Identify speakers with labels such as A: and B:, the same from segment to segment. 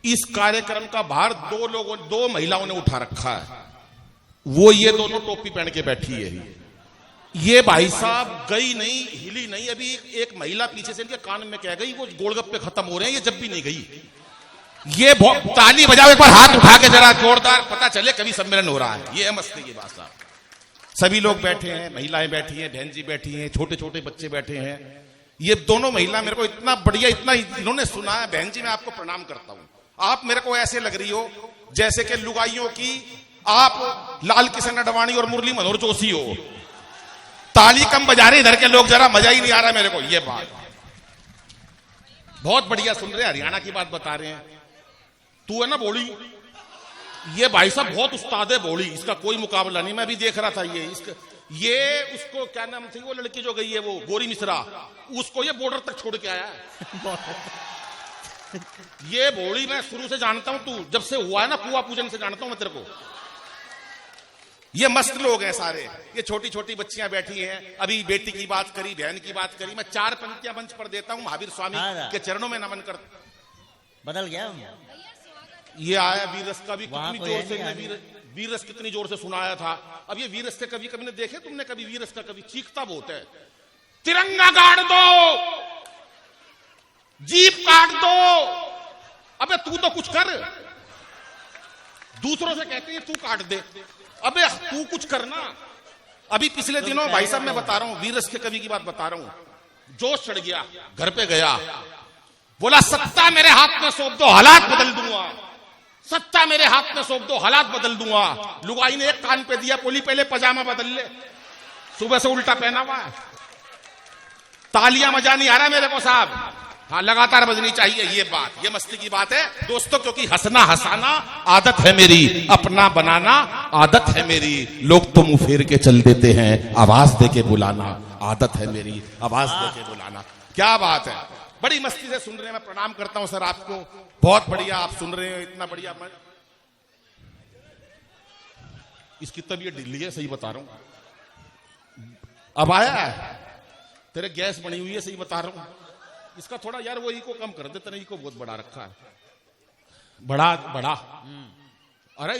A: इस कार्यक्रम का भार दो महिलाओं ने उठा रखा है। वो ये दोनों टोपी पहन के बैठी है। ये भाई साहब गई नहीं, हिली नहीं। अभी एक महिला पीछे से इनके कान में कह गई वो गोलगप्पे खत्म हो रहे हैं, ये जब भी नहीं गई। ये ताली बजाओ एक बार, हाथ उठा के जरा जोरदार, पता चले कभी सम्मेलन हो रहा है। ये है मस्ती की बात साहब। सभी लोग बैठे हैं, महिलाएं बैठी हैं, बहन जी बैठी हैं, छोटे छोटे बच्चे बैठे हैं। ये दोनों महिला मेरे को इतना बढ़िया, इतना इन्होंने सुना है। बहन जी मैं आपको प्रणाम करता हूं। आप मेरे को ऐसे लग रही हो जैसे कि लुगाइयों की आप लाल किशन अडवाणी और मुरली मनोहर जोशी हो। ताली कम बजा रहे इधर के लोग, जरा मजा ही नहीं आ रहा मेरे को। ये बात बहुत बढ़िया सुन रहे हैं, हरियाणा की बात बता रहे हैं। तू है ना बोली, ये भाई साहब बहुत उस्ताद है बोली, इसका कोई मुकाबला नहीं। मैं भी देख रहा था ये उसको क्या नाम थी वो लड़की जो गई है वो गोरी मिश्रा, उसको ये बॉर्डर तक छोड़ के आया है। ये बोली मैं शुरू से जानता हूं, तू जब से हुआ है ना कुआ पूजन से जानता हूं मैं तेरे को। ये मस्त लोग हैं सारे। ये छोटी छोटी बच्चियां बैठी हैं, अभी बेटी की बात करी, बहन की बात करी। मैं 4 पंक्तियां मंच पर देता हूं, महावीर स्वामी के चरणों में नमन कर।
B: बदल गया
A: ये आया वीरस का भी कितनी जोर से, वीरस कितनी जोर से सुनाया था। अब ये वीरस के कभी कभी ने देखे तुमने कभी वीरस का कभी? चीखता बहुत है, तिरंगा गाड़ दो, जीप काट दो। अबे तू तो कुछ कर, दूसरों से कहते हैं तू काट दे, अबे तू कुछ करना। अभी पिछले दिनों भाई साहब मैं बता रहा हूं, वीरस के कवि की बात बता रहा हूं। जोश चढ़ गया, घर पे गया, बोला सत्ता मेरे हाथ में सौंप दो, हालात बदल दूंगा। सत्ता मेरे हाथ में सौंप दो, हालात बदल दूंगा। लुगाई ने एक कान पे दिया, बोली पहले पजामा बदल ले, सुबह से उल्टा पहना हुआ है। तालियां मजा नहीं आ रहा मेरे को साहब। हाँ लगातार बजनी चाहिए ये बात, ये मस्ती की बात है दोस्तों, क्योंकि हंसना हंसाना आदत है मेरी, अपना बनाना आदत है मेरी। लोग तो मुंह फेर के चल देते हैं, आवाज दे के बुलाना आदत है मेरी, आवाज दे के बुलाना। क्या बात है, बड़ी मस्ती से सुन रहे हैं। मैं प्रणाम करता हूं सर आपको, बहुत बढ़िया आप सुन रहे हैं, इतना बढ़िया। इसकी तबीयत ढीली है, सही बता रहा हूं। अब आया है तेरे गैस बनी हुई है, सही बता रहा हूं। इसका थोड़ा यार वो इको कम कर दे, तेरे इको बहुत बड़ा रखा है, बड़ा बड़ा। अरे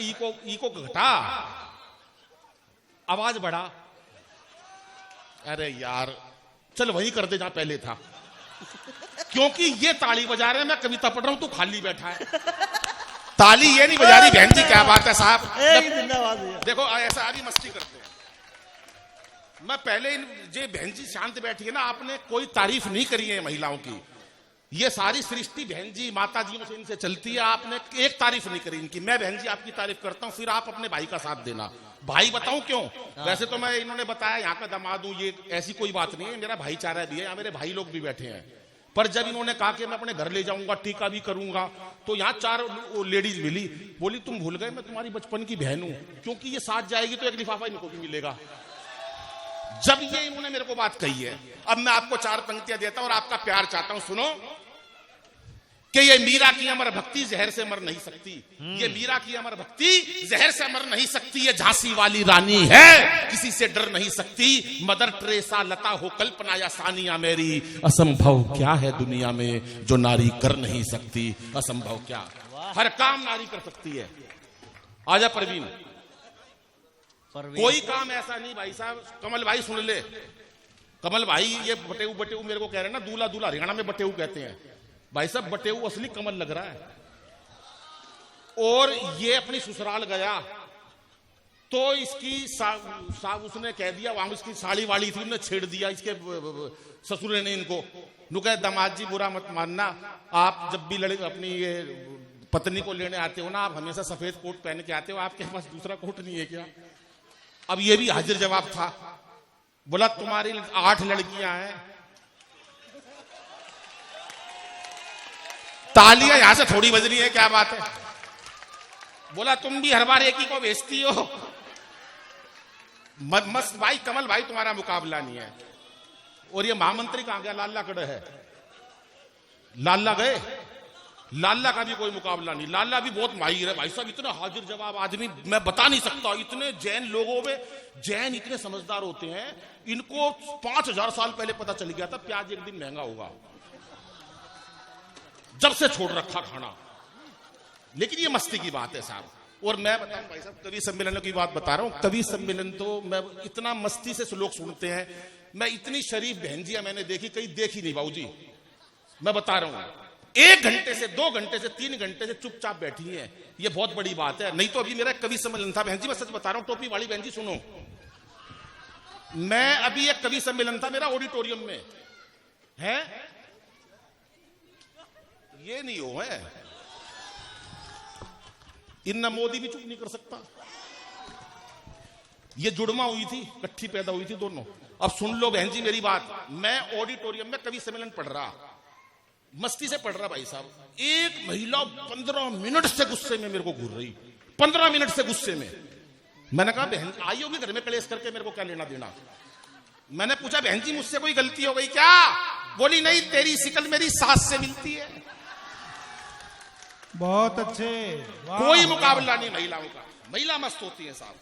A: इको घटा, आवाज बढ़ा। अरे यार चल वही कर दे जहां पहले था, क्योंकि ये ताली बजा रहे हैं, मैं कविता पढ़ रहा हूं, तू खाली बैठा है। ताली ये नहीं बजा रही बहन जी, क्या बात है साहब। देखो ऐसा आदमी मस्ती करते हैं। मैं पहले जे बहन जी शांत बैठी है ना, आपने कोई तारीफ नहीं करी है महिलाओं की। ये सारी सृष्टि बहन जी माता जियों से इनसे चलती है, आपने एक तारीफ नहीं करी इनकी। मैं बहन जी आपकी तारीफ करता हूं, फिर आप अपने भाई का साथ देना। भाई बताऊं क्यों? वैसे तो मैं इन्होंने बताया यहाँ का दामाद हूं, ये ऐसी कोई बात नहीं है, मेरा भाईचारा भी है, यहाँ मेरे भाई लोग भी बैठे हैं। पर जब इन्होंने कहा कि मैं अपने घर ले जाऊंगा, टीका भी करूंगा, तो यहाँ 4 लेडीज मिली, बोली तुम भूल गए मैं तुम्हारी बचपन की बहन हूं, क्योंकि ये साथ जाएगी तो एक लिफाफा इनको भी मिलेगा। जब ये इन्होंने मेरे को बात कही है, अब मैं आपको 4 पंक्तियां देता हूं और आपका प्यार चाहता हूं, सुनो। कि ये मीरा की अमर भक्ति जहर से मर नहीं सकती, ये मीरा की अमर भक्ति जहर से मर नहीं सकती। ये झांसी वाली रानी है, किसी से डर नहीं सकती। मदर टेरेसा, लता हो कल्पना या सानिया मेरी, असंभव क्या है दुनिया में जो नारी कर नहीं सकती। असंभव क्या, हर काम नारी कर सकती है। आजा परवीन, कोई काम ऐसा नहीं भाई साहब। कमल भाई सुन ले, कमल भाई ये बटेऊ बटेऊ मेरे को कह रहे हैं ना, दूल्हा दूल्हा हरियाणा में बटेऊ कहते हैं भाई साहब। बटेऊ असली कमल लग रहा है। और ये अपनी ससुराल गया तो इसकी उसने कह दिया, वहां इसकी साड़ी वाली थी, उन्होंने छेड़ दिया इसके ससुर ने इनको। नुका दामाद जी बुरा मत मानना, आप जब भी अपनी ये पत्नी को लेने आते हो ना, आप हमेशा सफेद कोट पहन के आते हो, आपके पास दूसरा कोट नहीं है क्या? अब ये भी हाजिर जवाब था। बोला तुम्हारी 8 लड़कियां हैं। तालियां यहां से थोड़ी बज रही है, क्या बात है? बोला तुम भी हर बार एक ही को भेजती हो। मस्त भाई, कमल भाई तुम्हारा मुकाबला नहीं है। और ये महामंत्री कहां गया? लाला कड़े है, लाला गए, लाला का भी कोई मुकाबला नहीं। लाला भी बहुत माहिर है भाई साहब, इतना हाजिर जवाब आदमी मैं बता नहीं सकता। इतने जैन लोगों में, जैन इतने समझदार होते हैं, इनको 5000 साल पहले पता चल गया था प्याज एक दिन महंगा होगा, जब से छोड़ रखा खाना। लेकिन ये मस्ती की बात है साहब। और मैं बताऊं भाई साहब, कवि सम्मेलन की बात बता रहा हूं। कवि सम्मेलन तो मैं इतना मस्ती से लोग सुनते हैं, मैं इतनी शरीफ बहनजियां मैंने देखी, कहीं देखी नहीं बाबूजी। मैं बता रहा हूं 1 घंटे से 2 घंटे से 3 घंटे से चुपचाप बैठी है, ये बहुत बड़ी बात है। नहीं तो अभी मेरा कवि सम्मेलन था बहन जी, मैं सच बता रहा हूं, टोपी वाली बहन जी सुनो, मैं अभी एक कवि सम्मेलन था मेरा ऑडिटोरियम में है, ये नहीं हो है, इन्ना मोदी भी चुप नहीं कर सकता। ये जुड़वा हुई थी, इकट्ठी पैदा हुई थी दोनों। अब सुन लो बहन जी मेरी बात, मैं ऑडिटोरियम में कवि सम्मेलन पढ़ रहा, मस्ती से पढ़ रहा भाई साहब, एक महिला 15 मिनट से गुस्से में मेरे को घूर रही, 15 मिनट से गुस्से में। मैंने कहा बहन आई होगी घर में कलेश करके, मेरे को क्या लेना देना। मैंने पूछा बहन जी मुझसे कोई गलती हो गई क्या? बोली नहीं, तेरी शिकल मेरी सास से मिलती है।
C: बहुत अच्छे,
A: कोई मुकाबला नहीं महिलाओं का, महिला मस्त होती है साहब।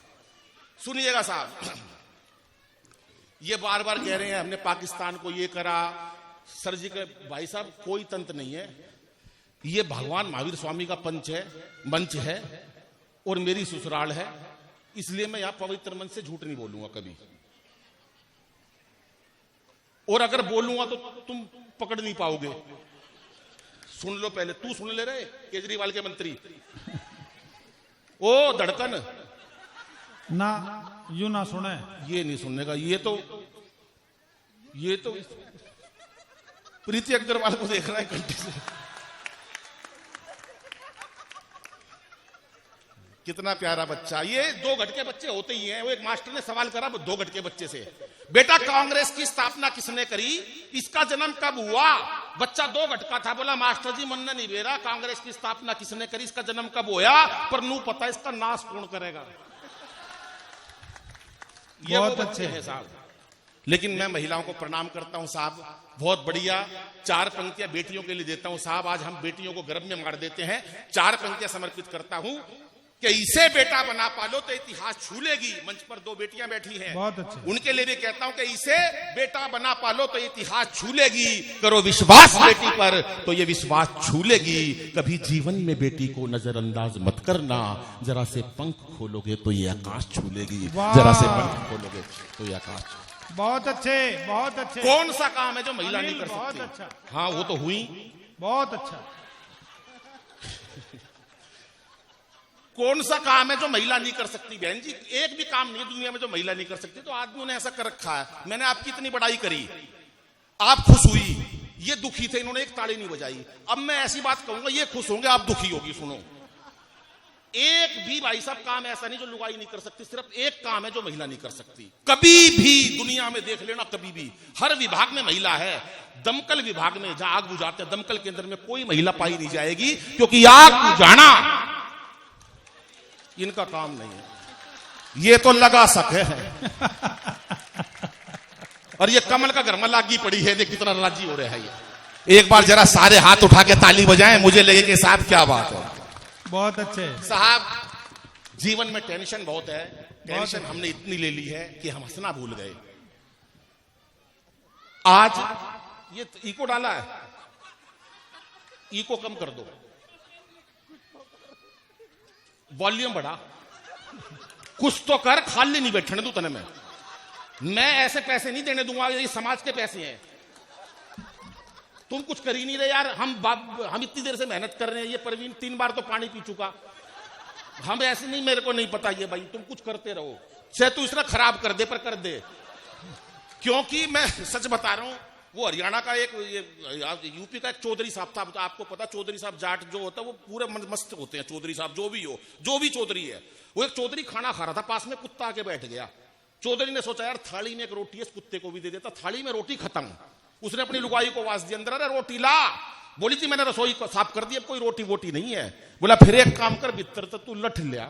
A: सुनिएगा साहब, ये बार बार कह रहे हैं हमने पाकिस्तान को ये करा, सर्जिकल, भाई साहब कोई तंत्र नहीं है, ये भगवान महावीर स्वामी का मंच है और मेरी ससुराल है, इसलिए मैं यहां पवित्र मन से झूठ नहीं बोलूंगा कभी। और अगर बोलूंगा तो तुम पकड़ नहीं पाओगे। सुन लो पहले, तू सुन ले रहे केजरीवाल के मंत्री, ओ धड़कन
C: ना यू ना सुने,
A: ये नहीं सुनने का। ये तो प्रीति अग्रवाल को देख रहा है घंटे से, कितना प्यारा बच्चा। ये 2 घट के बच्चे होते ही हैं। वो एक मास्टर ने सवाल करा 2 घट के बच्चे से, बेटा कांग्रेस की स्थापना किसने करी, इसका जन्म कब हुआ? बच्चा 2 घट का था, बोला मास्टर जी मन नहीं बेरा, कांग्रेस की स्थापना किसने करी, इसका जन्म कब होया, पर नू पता इसका नाश कौन करेगा। ये बहुत अच्छे हैं साहब। लेकिन मैं महिलाओं को प्रणाम करता हूं साहब, बहुत बढ़िया। 4 पंक्तियां बेटियों के लिए देता हूं साहब, आज हम बेटियों को गर्भ में मार देते हैं। 4 पंक्तियां समर्पित करता हूं कि इसे बेटा बना पालो तो इतिहास छू लेगी। मंच पर 2 बेटियां बैठी हैं,
C: बहुत अच्छे,
A: उनके लिए भी कहता हूं कि इसे बेटा बना पालो तो इतिहास छू लेगी, करो विश्वास बेटी पर तो ये विश्वास छू लेगी। कभी जीवन में बेटी को नजरअंदाज मत करना, जरा से पंख खोलोगे तो ये आकाश छू लेगी, जरा से पंख खोलोगे तो ये आकाश।
C: बहुत अच्छे, बहुत अच्छे।
A: कौन सा काम है जो महिला नहीं कर
C: बहुत
A: सकती?
C: अच्छा,
A: हाँ वो तो हुई,
C: बहुत अच्छा।
A: कौन सा काम है जो महिला नहीं कर सकती? बहन जी एक भी काम नहीं दुनिया में जो महिला नहीं कर सकती। तो आदमियों ने ऐसा कर रखा है, मैंने आपकी इतनी बड़ाई करी, आप खुश हुई, ये दुखी थे, इन्होंने एक ताली नहीं बजाई। अब मैं ऐसी बात कहूंगा, ये खुश होंगे, आप दुखी होगी। सुनो, एक भी भाई साहब काम ऐसा नहीं जो लुगाई नहीं कर सकती, सिर्फ एक काम है जो महिला नहीं कर सकती। कभी भी दुनिया में देख लेना, कभी भी हर विभाग में महिला है। दमकल विभाग में जहां आग बुझाते हैं, दमकल के अंदर में कोई महिला पाई नहीं जाएगी, क्योंकि आग बुझाना इनका काम नहीं है। ये तो लगा सके है और ये कमल का घर में लागी पड़ी है, देख कितना राजी हो रहा है ये। एक बार जरा सारे हाथ उठा के ताली बजाएं, मुझे लगे कि साहब क्या बात है।
C: बहुत अच्छे
A: साहब, जीवन में टेंशन बहुत है, टेंशन हमने इतनी ले ली है कि हम हंसना भूल गए। आज ये इको डाला है, इको कम कर दो, वॉल्यूम बढ़ा, कुछ तो कर, खाली नहीं बैठने दूं तने मैं ऐसे पैसे नहीं देने दूंगा, ये समाज के पैसे हैं। तुम कुछ कर ही नहीं रहे यार, हम इतनी देर से मेहनत कर रहे हैं। ये परवीन 3 बार तो पानी पी चुका, हम ऐसे नहीं, मेरे को नहीं पता ये भाई, तुम कुछ करते रहो, चाहे तू इसने खराब कर दे पर कर दे। क्योंकि मैं सच बता रहा हूं, वो हरियाणा का एक यूपी का एक चौधरी साहब था, तो आपको पता चौधरी साहब जाट जो होता है वो पूरे मस्त होते हैं। चौधरी साहब जो भी हो, जो भी चौधरी है, वो एक चौधरी खाना खा रहा था, पास में कुत्ता आके बैठ गया। चौधरी ने सोचा यार थाली में एक रोटी है, इस कुत्ते को भी दे देता। थाली में रोटी खत्म, उसने अपनी लुगाई को आवाज दी, अंदर अरे रोटी ला। बोली थी मैंने रसोई को साफ कर दी, अब कोई रोटी वोटी नहीं है। बोला फिर एक काम कर, भीतर तो तू लठ लिया,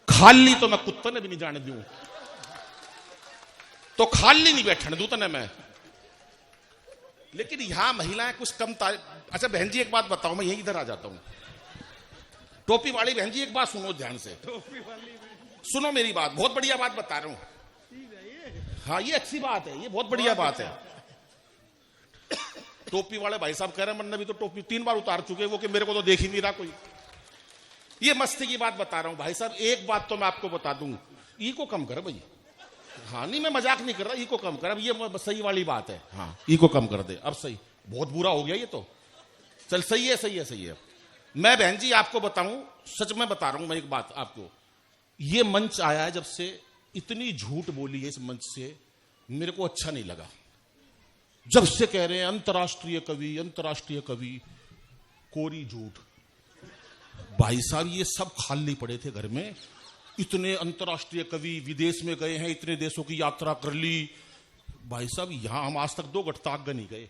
A: खाली तो मैं कुत्ते ने भी नहीं जाने दूं, तो खाली नहीं बैठने दूं तने मैं। लेकिन यहां महिलाएं कुछ कम अच्छा बहन जी एक बात बताओ, मैं यही इधर आ जाता हूं। टोपी वाली बहन जी एक बात सुनो ध्यान से, सुनो मेरी बात, बहुत बढ़िया बात बता रहा हूं। हाँ ये अच्छी बात है, ये बहुत बढ़िया बात है। टोपी वाले भाई साहब कह रहे हैं, मैंने भी तो टोपी 3 बार उतार चुके, वो कि मेरे को तो देख ही नहीं रहा कोई। ये मस्ती की बात बता रहा हूं भाई साहब। एक बात तो मैं आपको बता दूं, ईको कम कर भाई। हाँ नहीं, मैं मजाक नहीं कर रहा, ईको कम कर। अब ये सही वाली बात है। हाँ ईको कम कर दे, अब सही। बहुत बुरा हो गया ये तो। चल सही है, सही है, सही है। मैं बहन जी आपको बताऊं, सच में बता रहा हूं मैं एक बात आपको। ये मंच आया है जब से, इतनी झूठ बोली है इस मंच से, मेरे को अच्छा नहीं लगा। जब से कह रहे हैं अंतर्राष्ट्रीय कवि, अंतर्राष्ट्रीय कवि, कोरी झूठ। भाई साहब ये सब खाली पड़े थे घर में। इतने अंतर्राष्ट्रीय कवि विदेश में गए हैं, इतने देशों की यात्रा कर ली। भाई साहब यहां हम आज तक 2 गट्टाग नहीं गए।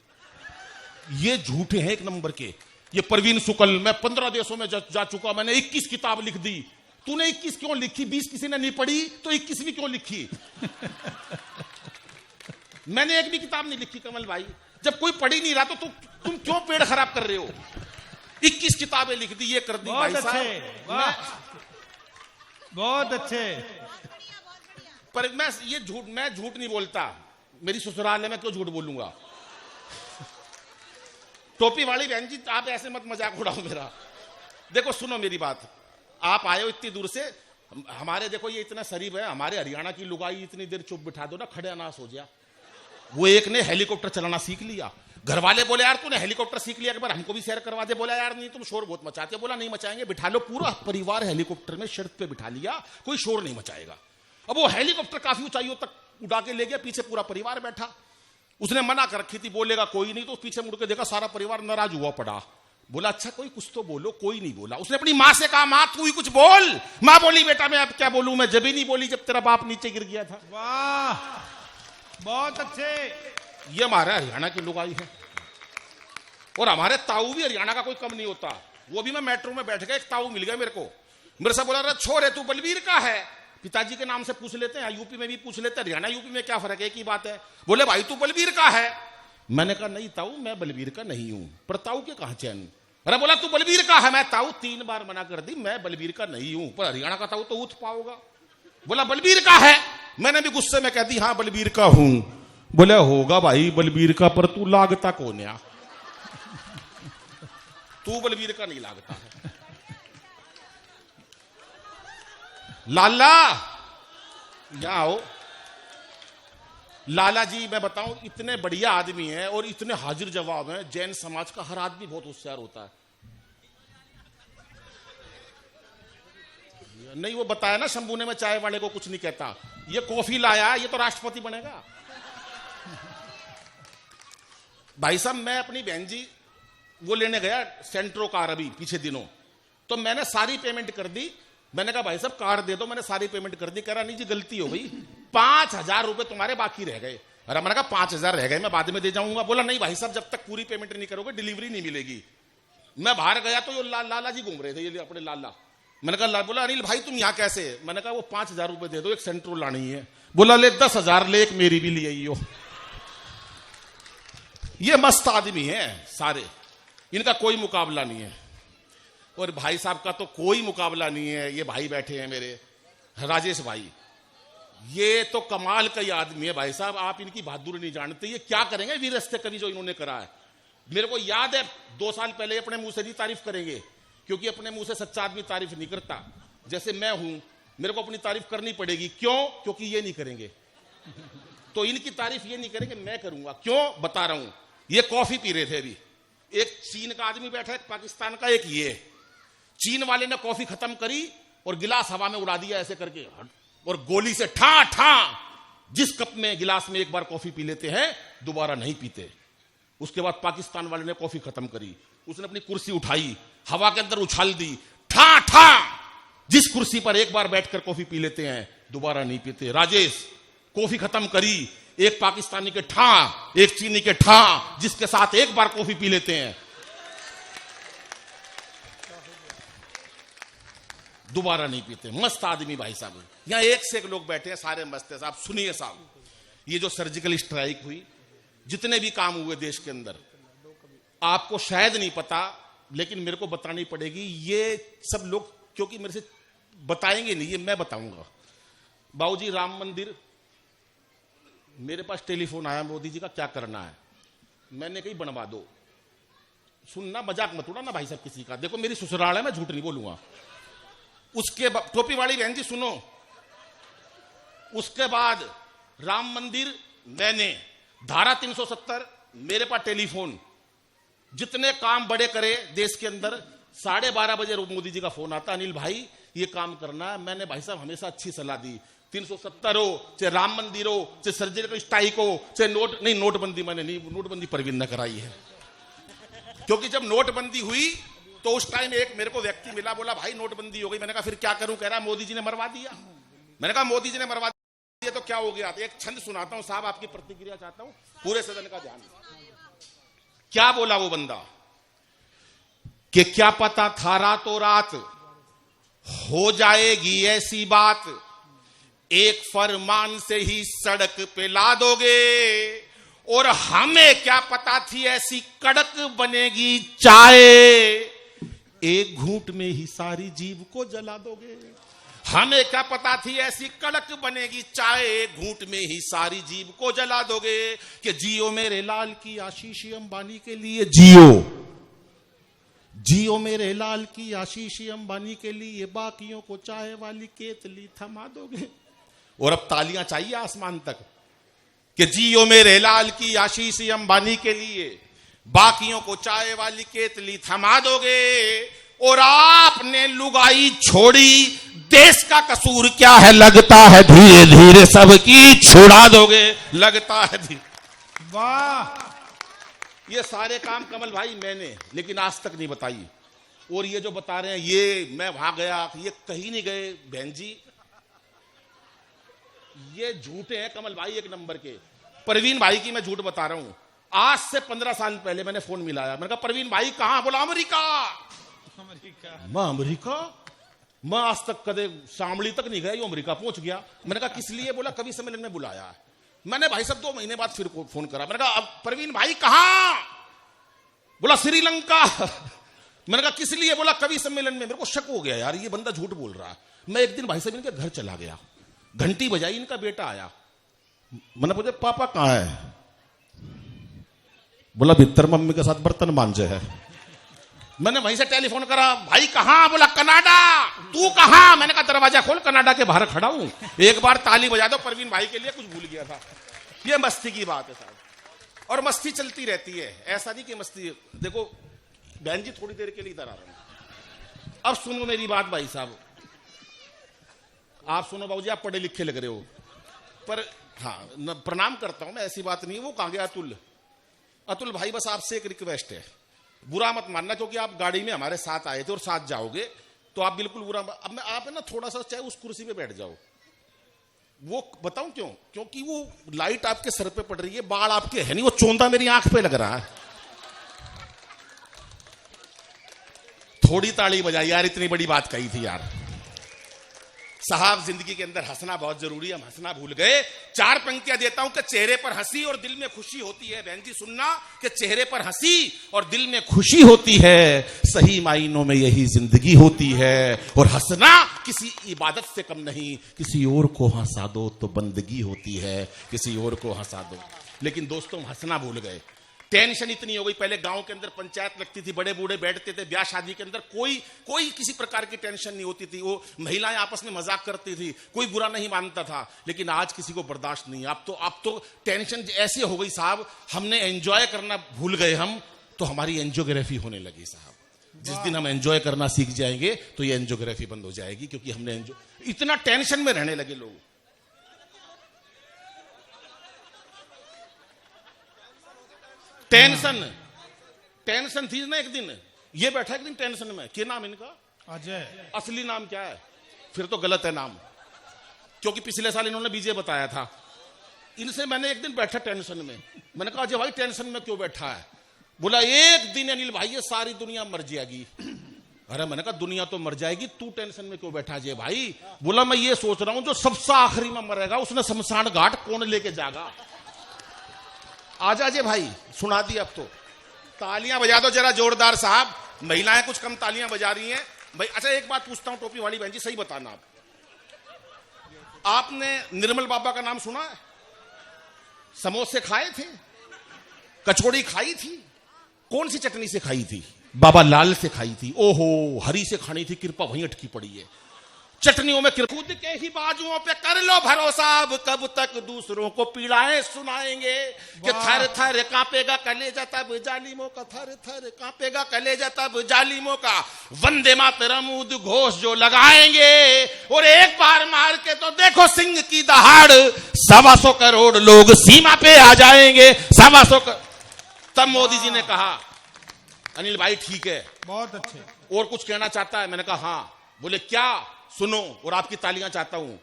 A: ये झूठे हैं एक नंबर के। ये परवीन शुक्ल, मैं 15 देशों में जा चुका, मैंने 21 किताब लिख दी। तूने 21 क्यों लिखी? 20 किसी ने नहीं पढ़ी तो 21वीं क्यों लिखी? मैंने एक भी किताब नहीं लिखी कमल भाई। जब कोई पढ़ ही नहीं रहा तो तुम क्यों पेड़ खराब कर रहे हो? 21 किताबें लिख दी, ये कर दी।
C: बहुत
A: भाई
C: अच्छे,
A: साहब
C: बहुत अच्छे।
A: पर मैं झूठ नहीं बोलता। मेरी ससुराल है, मैं क्यों झूठ बोलूंगा? टोपी वाली बहन जी आप ऐसे मत मजाक उड़ाओ मेरा। देखो सुनो मेरी बात, आप आए हो इतनी दूर से। हमारे देखो ये इतना शरीफ है, हमारे हरियाणा की लुगाई इतनी देर चुप बिठा दो ना, खड़े अनास हो जाए। वो एक ने हेलीकॉप्टर चलाना सीख लिया। घर वाले बोले यार तूने हेलीकॉप्टर सीख लिया, एक बार हमको भी सैर करवा दे। बोला यार नहीं, तुम शोर बहुत मचाते हो। बोला नहीं मचाएंगे, बिठा लो पूरा परिवार हेलीकॉप्टर में, शर्त पे बिठा लिया, कोई शोर नहीं मचाएगा। अब वो हेलीकॉप्टर काफी ऊंचाइयों तक उड़ा के ले गया, पीछे पूरा परिवार बैठा। उसने मना कर रखी थी, बोलेगा कोई नहीं, तो पीछे मुड़ के देखा सारा परिवार नाराज हुआ पड़ा। बोला अच्छा कोई कुछ तो बोलो, कोई नहीं बोला। उसने अपनी मां से कहा मां तू ही कुछ बोल। मां बोली बेटा मैं अब क्या बोलूं, मैं जब ही नहीं बोली जब तेरा बाप नीचे गिर गया था।
C: वाह बहुत अच्छे।
A: ये हमारे हरियाणा की लुगाई है। और हमारे ताऊ भी हरियाणा का कोई कम नहीं होता। वो भी मैं मेट्रो में बैठ गया, एक ताऊ मिल गया मेरे को, मेरे से बोला छोरे तू बलबीर का है? पिताजी के नाम से पूछ लेते हैं, यूपी में भी पूछ लेते हैं, हरियाणा यूपी में क्या फर्क है? एक ही बात है। बोले भाई तू बलबीर का है? मैंने कहा नहीं ताऊ मैं बलबीर का नहीं हूं। पर ताऊ के कहां चैन? अरे बोला तू बलबीर का है? मैं ताऊ 3 बार मना कर दी, मैं बलबीर का नहीं हूं। पर हरियाणा का ताऊ तो उठ पाओगा। बोला बलबीर का है? मैंने भी गुस्से में कह दी हाँ बलबीर का हूं। बोले होगा भाई बलबीर का, पर तू लागता कौन है? तू बलबीर का नहीं लागता है। लाला यहां आओ। लाला जी मैं बताऊं इतने बढ़िया आदमी हैं और इतने हाजिर जवाब हैं। जैन समाज का हर आदमी बहुत होशियार होता है। नहीं वो बताया ना शंभू ने, मैं चाय वाले को कुछ नहीं कहता। ये कॉफी लाया, ये तो राष्ट्रपति बनेगा। भाई साहब मैं अपनी बहन जी वो लेने गया सेंट्रो कार अभी पीछे दिनों, तो मैंने सारी पेमेंट कर दी। मैंने कहा भाई साहब कार दे दो, मैंने सारी पेमेंट कर दी। कह रहा नहीं जी गलती हो गई, 5,000 रुपए तुम्हारे बाकी रह गए। अरे मैंने कहा 5,000 रह गए, मैं बाद में दे जाऊंगा। बोला नहीं भाई साहब जब तक पूरी पेमेंट नहीं करोगे डिलीवरी नहीं मिलेगी। मैं बाहर गया तो लाला जी घूम रहे थे, ये अपने लाला। मैंने कहा बोला अनिल भाई तुम यहाँ कैसे? मैंने कहा वो 5,000 रुपए दे दो, एक सेंट्रो लानी है। बोला ले 10,000 ले, एक मेरी भी ले आइयो। ये मस्त आदमी है सारे, इनका कोई मुकाबला नहीं है। और भाई साहब का तो कोई मुकाबला नहीं है। ये भाई बैठे हैं मेरे राजेश भाई, ये तो कमाल का ही आदमी है भाई साहब। आप इनकी बहादुरी नहीं जानते। ये क्या करेंगे वीरस्ते कवि जो इन्होंने करा है। मेरे को याद है 2 साल पहले अपने मुंह से नहीं तारीफ करेंगे, क्योंकि अपने मुंह से सच्चा आदमी तारीफ नहीं करता। जैसे मैं हूं, मेरे को अपनी तारीफ करनी पड़ेगी। क्यों? क्योंकि ये नहीं करेंगे, तो इनकी तारीफ ये नहीं करेंगे, मैं करूंगा। क्यों बता रहा हूं। ये कॉफी पी रहे थे अभी, एक चीन का आदमी बैठा है, पाकिस्तान का, एक ये। चीन वाले ने कॉफी खत्म करी और गिलास हवा में उड़ा दिया ऐसे करके, और गोली से ठा ठा। जिस कप में गिलास में एक बार कॉफी पी लेते हैं दोबारा नहीं पीते। उसके बाद पाकिस्तान वाले ने कॉफी खत्म करी, उसने अपनी कुर्सी उठाई, हवा के अंदर उछाल दी, ठा ठा। जिस कुर्सी पर एक बार बैठकर कॉफी पी लेते हैं दोबारा नहीं पीते। राजेश कॉफी खत्म करी, एक पाकिस्तानी के ठा, एक चीनी के ठा, जिसके साथ एक बार कॉफी पी लेते हैं दोबारा नहीं पीते। मस्त आदमी भाई साहब। यहां एक से एक लोग बैठे हैं, सारे मस्त हैं साहब। सुनिए साहब, ये जो सर्जिकल स्ट्राइक हुई, जितने भी काम हुए देश के अंदर, आपको शायद नहीं पता लेकिन मेरे को बतानी पड़ेगी। ये सब लोग क्योंकि मेरे से बताएंगे नहीं, ये मैं बताऊंगा। बाबूजी राम मंदिर, मेरे पास टेलीफोन आया मोदी जी का, क्या करना है? मैंने कही बनवा दो। सुनना, मजाक मत उड़ाना भाई साहब किसी का। देखो मेरी ससुराल है, मैं झूठ नहीं बोलूंगा। उसके टोपी वाली बहन जी सुनो, उसके बाद राम मंदिर मैंने, धारा 370 मेरे पास टेलीफोन, जितने काम बड़े करे देश के अंदर 12:30 बजे मोदी जी का फोन आता, अनिल भाई ये काम करना है। मैंने भाई साहब हमेशा अच्छी सलाह दी, 370 हो, चाहे राम मंदिर हो, चाहे सर्जिकल स्ट्राइक हो, चाहे नोटबंदी मैंने नहीं, नोटबंदी परवीन ने कराई है। क्योंकि जब नोटबंदी हुई तो उस टाइम एक मेरे को व्यक्ति मिला, बोला भाई नोटबंदी हो गई। मैंने कहा फिर क्या करूं? कह रहा मोदी जी ने मरवा दिया। मैंने कहा मोदी जी ने मरवा दिया तो क्या हो गया? एक छंद सुनाता हूं साहब, आपकी प्रतिक्रिया चाहता हूं, पूरे सदन का ध्यान। क्या बोला वो बंदा कि क्या पता था रातों रात हो जाएगी ऐसी बात, एक फरमान से ही सड़क पे ला दोगे, और हमें क्या पता थी ऐसी कड़क बनेगी चाय, एक घूंट में ही सारी जीभ को जला दोगे। हमें क्या पता थी ऐसी कड़क बनेगी चाय, एक घूंट में ही सारी जीभ को जला दोगे। कि जियो मेरे लाल की आशीष अंबानी के लिए, जियो मेरे लाल की आशीष अंबानी के लिए, बाकियों को चाय वाली केतली थमा दोगे। और अब तालियां चाहिए आसमान तक कि जियो मेरे लाल की आशीष अंबानी के लिए, बाकियों को चाय वाली केतली थमा दोगे। और आपने लुगाई छोड़ी, देश का कसूर क्या है, लगता है धीरे धीरे सबकी छुड़ा दोगे, लगता है धीरे।
C: वाह,
A: ये सारे काम कमल भाई मैंने, लेकिन आज तक नहीं बताई। और ये जो बता रहे हैं ये मैं वहां गया, ये कहीं नहीं गए बहन जी, ये झूठे हैं कमल भाई एक नंबर के। परवीन भाई की मैं झूठ बता रहा हूं। आज से 15 साल पहले मैंने फोन मिलाया, मैंने कहा परवीन भाई कहां? बोला अमेरिका। मैं अमेरिका? मैं आज तक कदे शामली तक नहीं गया, ये अमेरिका पहुंच गया। मैंने कहा किस लिए? बोला कवि सम्मेलन में बुलाया है। मैंने भाई साहब 2 महीने बाद फिर फोन करा, मैंने कहा अब परवीन भाई कहां? बोला श्रीलंका। मैंने कहा किस लिए? बोला कवि सम्मेलन में। मेरे को शक हो गया यार, ये बंदा झूठ बोल रहा है। मैं एक दिन भाई साहब इनके घर चला गया, घंटी बजाई, इनका बेटा आया। मैंने पूछा पापा कहां है? बोला भीतर मम्मी के साथ बर्तन मांजे है। मैंने वहीं से टेलीफोन करा, भाई कहां? बोला कनाडा। तू कहां? मैंने कहा दरवाजा खोल, कनाडा के बाहर खड़ा हूं। एक बार ताली बजा दो परवीन भाई के लिए, कुछ भूल गया था। ये मस्ती की बात है साहब, और मस्ती चलती रहती है, ऐसा नहीं कि मस्ती। देखो बहन जी थोड़ी देर के लिए इधर आ रहे हैं, अब सुनो मेरी बात भाई साहब, आप सुनो बाबूजी, आप पढ़े लिखे लग रहे हो, पर हाँ प्रणाम करता हूं मैं, ऐसी बात नहीं। वो कहां गया अतुल भाई, बस आपसे एक रिक्वेस्ट है, बुरा मत मानना, क्योंकि आप गाड़ी में हमारे साथ आए थे और साथ जाओगे तो आप बिल्कुल बुरा। अब मैं आप है ना थोड़ा सा चाहे उस कुर्सी पे बैठ जाओ। वो बताऊं क्यों? क्योंकि वो लाइट आपके सर पे पड़ रही है, बाल आपके है नहीं, वो चोंदा मेरी आंख पे लग रहा है। थोड़ी ताली बजाई यार, इतनी बड़ी बात कही थी यार। साहब जिंदगी के अंदर हंसना बहुत जरूरी है, हम हंसना भूल गए। 4 पंक्तियां देता हूं कि चेहरे पर हंसी और दिल में खुशी होती है। बहन जी सुनना कि चेहरे पर हंसी और दिल में खुशी होती है, सही मायनों में यही जिंदगी होती है। और हंसना किसी इबादत से कम नहीं, किसी और को हंसा दो तो बंदगी होती है, किसी और को हंसा दो। लेकिन दोस्तों हंसना भूल गए, टेंशन इतनी हो गई। पहले गांव के अंदर पंचायत लगती थी, बड़े बूढ़े बैठते थे, ब्याह शादी के अंदर कोई किसी प्रकार की टेंशन नहीं होती थी। वो महिलाएं आपस में मजाक करती थी, कोई बुरा नहीं मानता था। लेकिन आज किसी को बर्दाश्त नहीं। अब तो टेंशन ऐसी हो गई साहब, हमने एंजॉय करना भूल गए हम, तो हमारी एंजियोग्राफी होने लगी साहब। जिस दिन हम एंजॉय करना सीख जाएंगे तो ये एंजियोग्राफी बंद हो जाएगी, क्योंकि हमने इतना टेंशन में रहने लगे लोग। टेंशन थी ना एक दिन, ये बैठा एक दिन टेंशन में। क्या नाम इनका?
C: अजय।
A: असली नाम क्या है? फिर तो गलत है नाम, क्योंकि पिछले साल इन्होंने बीजे बताया था। इनसे मैंने एक दिन बैठा टेंशन में, मैंने कहा अजय भाई टेंशन में क्यों बैठा है? बोला एक दिन अनिल भाई ये सारी दुनिया मर जाएगी। अरे मैंने कहा दुनिया तो मर जाएगी, तू टेंशन में क्यों बैठा अजय भाई? बोला मैं ये सोच रहा हूं जो सबसे आखिरी में मरेगा उसने शमशान घाट कौन लेके जाएगा। आजा अजय भाई, सुना दी। अब तो तालियां बजा दो जरा जोरदार साहब, महिलाएं कुछ कम तालियां बजा रही हैं भाई। अच्छा एक बात पूछता हूं टोपी वाली बहन जी, सही बताना आपने निर्मल बाबा का नाम सुना है? समोसे खाए थे, कचौड़ी खाई थी, कौन सी चटनी से खाई थी? बाबा लाल से खाई थी। ओहो हरी से खानी थी, कृपा वहीं अटकी पड़ी है। चटनियों में खुद के ही बाजुओं पे कर लो भरोसा, अब कब तक दूसरों को पीड़ाएं सुनाएंगे कि थर थर कांपेगा कलेजा तब जालिमों का, थर थर कांपेगा कलेजा तब जालिमों का, वंदे मातरम उद्घोष जो लगाएंगे और एक बार मार के तो देखो सिंह की दहाड़, 125 करोड़ लोग सीमा पे आ जाएंगे, 125। तब मोदी जी ने कहा अनिल भाई ठीक है,
C: बहुत अच्छे।
A: और कुछ कहना चाहता है? मैंने कहा हाँ। बोले क्या? सुनो, और आपकी तालियां चाहता हूं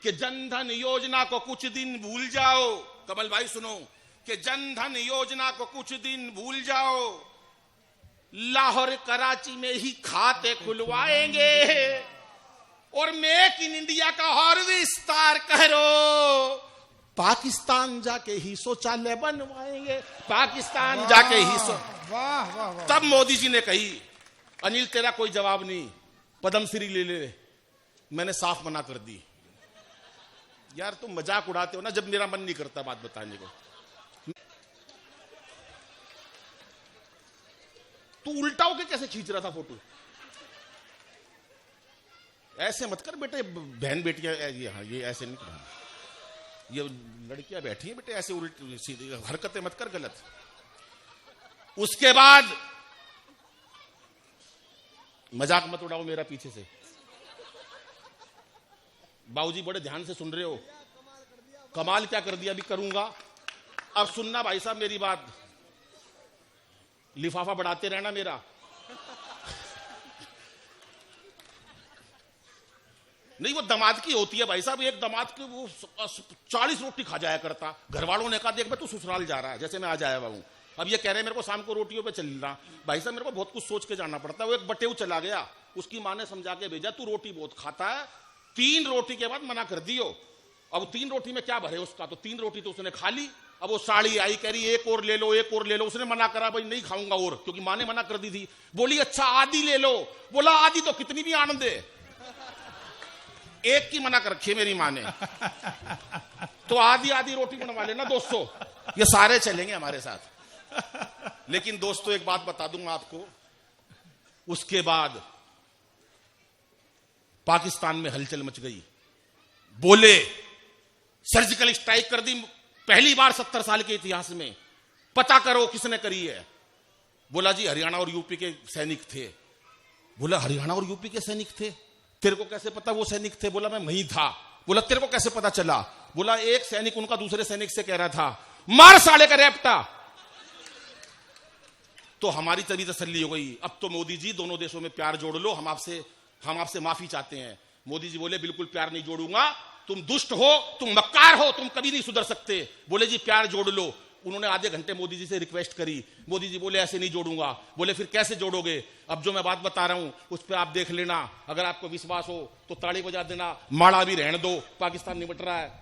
A: कि जनधन योजना को कुछ दिन भूल जाओ। कमल भाई सुनो, कि जनधन योजना को कुछ दिन भूल जाओ, लाहौर कराची में ही खाते खुलवाएंगे और मेक इन इंडिया का और विस्तार करो, पाकिस्तान जाके ही शौचालय बनवाएंगे, पाकिस्तान जाके ही
C: वाह वाह वाह।
A: तब मोदी जी ने कही अनिल तेरा कोई जवाब नहीं, पद्मश्री ले ले। मैंने साफ मना कर दी। यार तुम मजाक उड़ाते हो ना जब मेरा मन नहीं करता बात बताने को। तू उल्टा होके कैसे खींच रहा था फोटो? ऐसे मत कर बेटे, बहन बेटियां ये ऐसे नहीं करना, ये लड़कियां बैठी हैं बेटे, ऐसे उल्टी सीधी हरकतें मत कर गलत। उसके बाद मजाक मत उड़ाओ मेरा पीछे से। बाबूजी बड़े ध्यान से सुन रहे हो। कमाल क्या कर दिया? अभी करूंगा। अब सुनना भाई साहब मेरी बात, लिफाफा बढ़ाते रहना मेरा। नहीं वो दामाद की होती है भाई साहब, एक दामाद की वो 40 रोटी खा जाया करता। घर वालों ने कहा देख मैं तू ससुराल जा रहा है, जैसे मैं आज आया हुआ हूं। अब ये कह रहे हैं मेरे को शाम को रोटियों पे चलना। भाई साहब मेरे को बहुत कुछ सोच के जाना पड़ता है। वो एक बटेऊ चला गया, उसकी माँ ने समझा के भेजा तू रोटी बहुत खाता है, 3 रोटी के बाद मना कर दियो। अब 3 रोटी में क्या भरे उसका, तो 3 रोटी तो उसने खा ली। अब वो साड़ी आई कह रही एक और ले लो, एक और ले लो। उसने मना करा भाई नहीं खाऊंगा और, क्योंकि माँ ने मना कर दी थी। बोली अच्छा आधी ले लो। बोला आधी तो कितनी भी आनंद है, एक की मना कर रखी मेरी माँ ने, तो आधी आधी रोटी बनवा लेना दोस्तों, ये सारे चलेंगे हमारे साथ। लेकिन दोस्तों एक बात बता दूंगा आपको, उसके बाद पाकिस्तान में हलचल मच गई। बोले सर्जिकल स्ट्राइक कर दी, पहली बार 70 साल के इतिहास में। पता करो किसने करी है। बोला जी हरियाणा और यूपी के सैनिक थे। बोला हरियाणा और यूपी के सैनिक थे, तेरे को कैसे पता वो सैनिक थे? बोला मैं वहीं था। बोला तेरे को कैसे पता चला? बोला एक सैनिक उनका दूसरे सैनिक से कह रहा था मार साले का रेपटा। तो हमारी तभी तसल्ली हो गई, अब तो मोदी जी दोनों देशों में प्यार जोड़ लो, हम आपसे माफी चाहते हैं। मोदी जी बोले बिल्कुल प्यार नहीं जोड़ूंगा, तुम दुष्ट हो, तुम मक्कार हो, तुम कभी नहीं सुधर सकते। बोले जी प्यार जोड़ लो। उन्होंने आधे घंटे मोदी जी से रिक्वेस्ट करी। मोदी जी बोले ऐसे नहीं जोड़ूंगा। बोले फिर कैसे जोड़ोगे? अब जो मैं बात बता रहा हूं उस पर आप देख लेना, अगर आपको विश्वास हो तो ताली बजा देना, माड़ा भी रहने दो, पाकिस्तान निपट रहा है।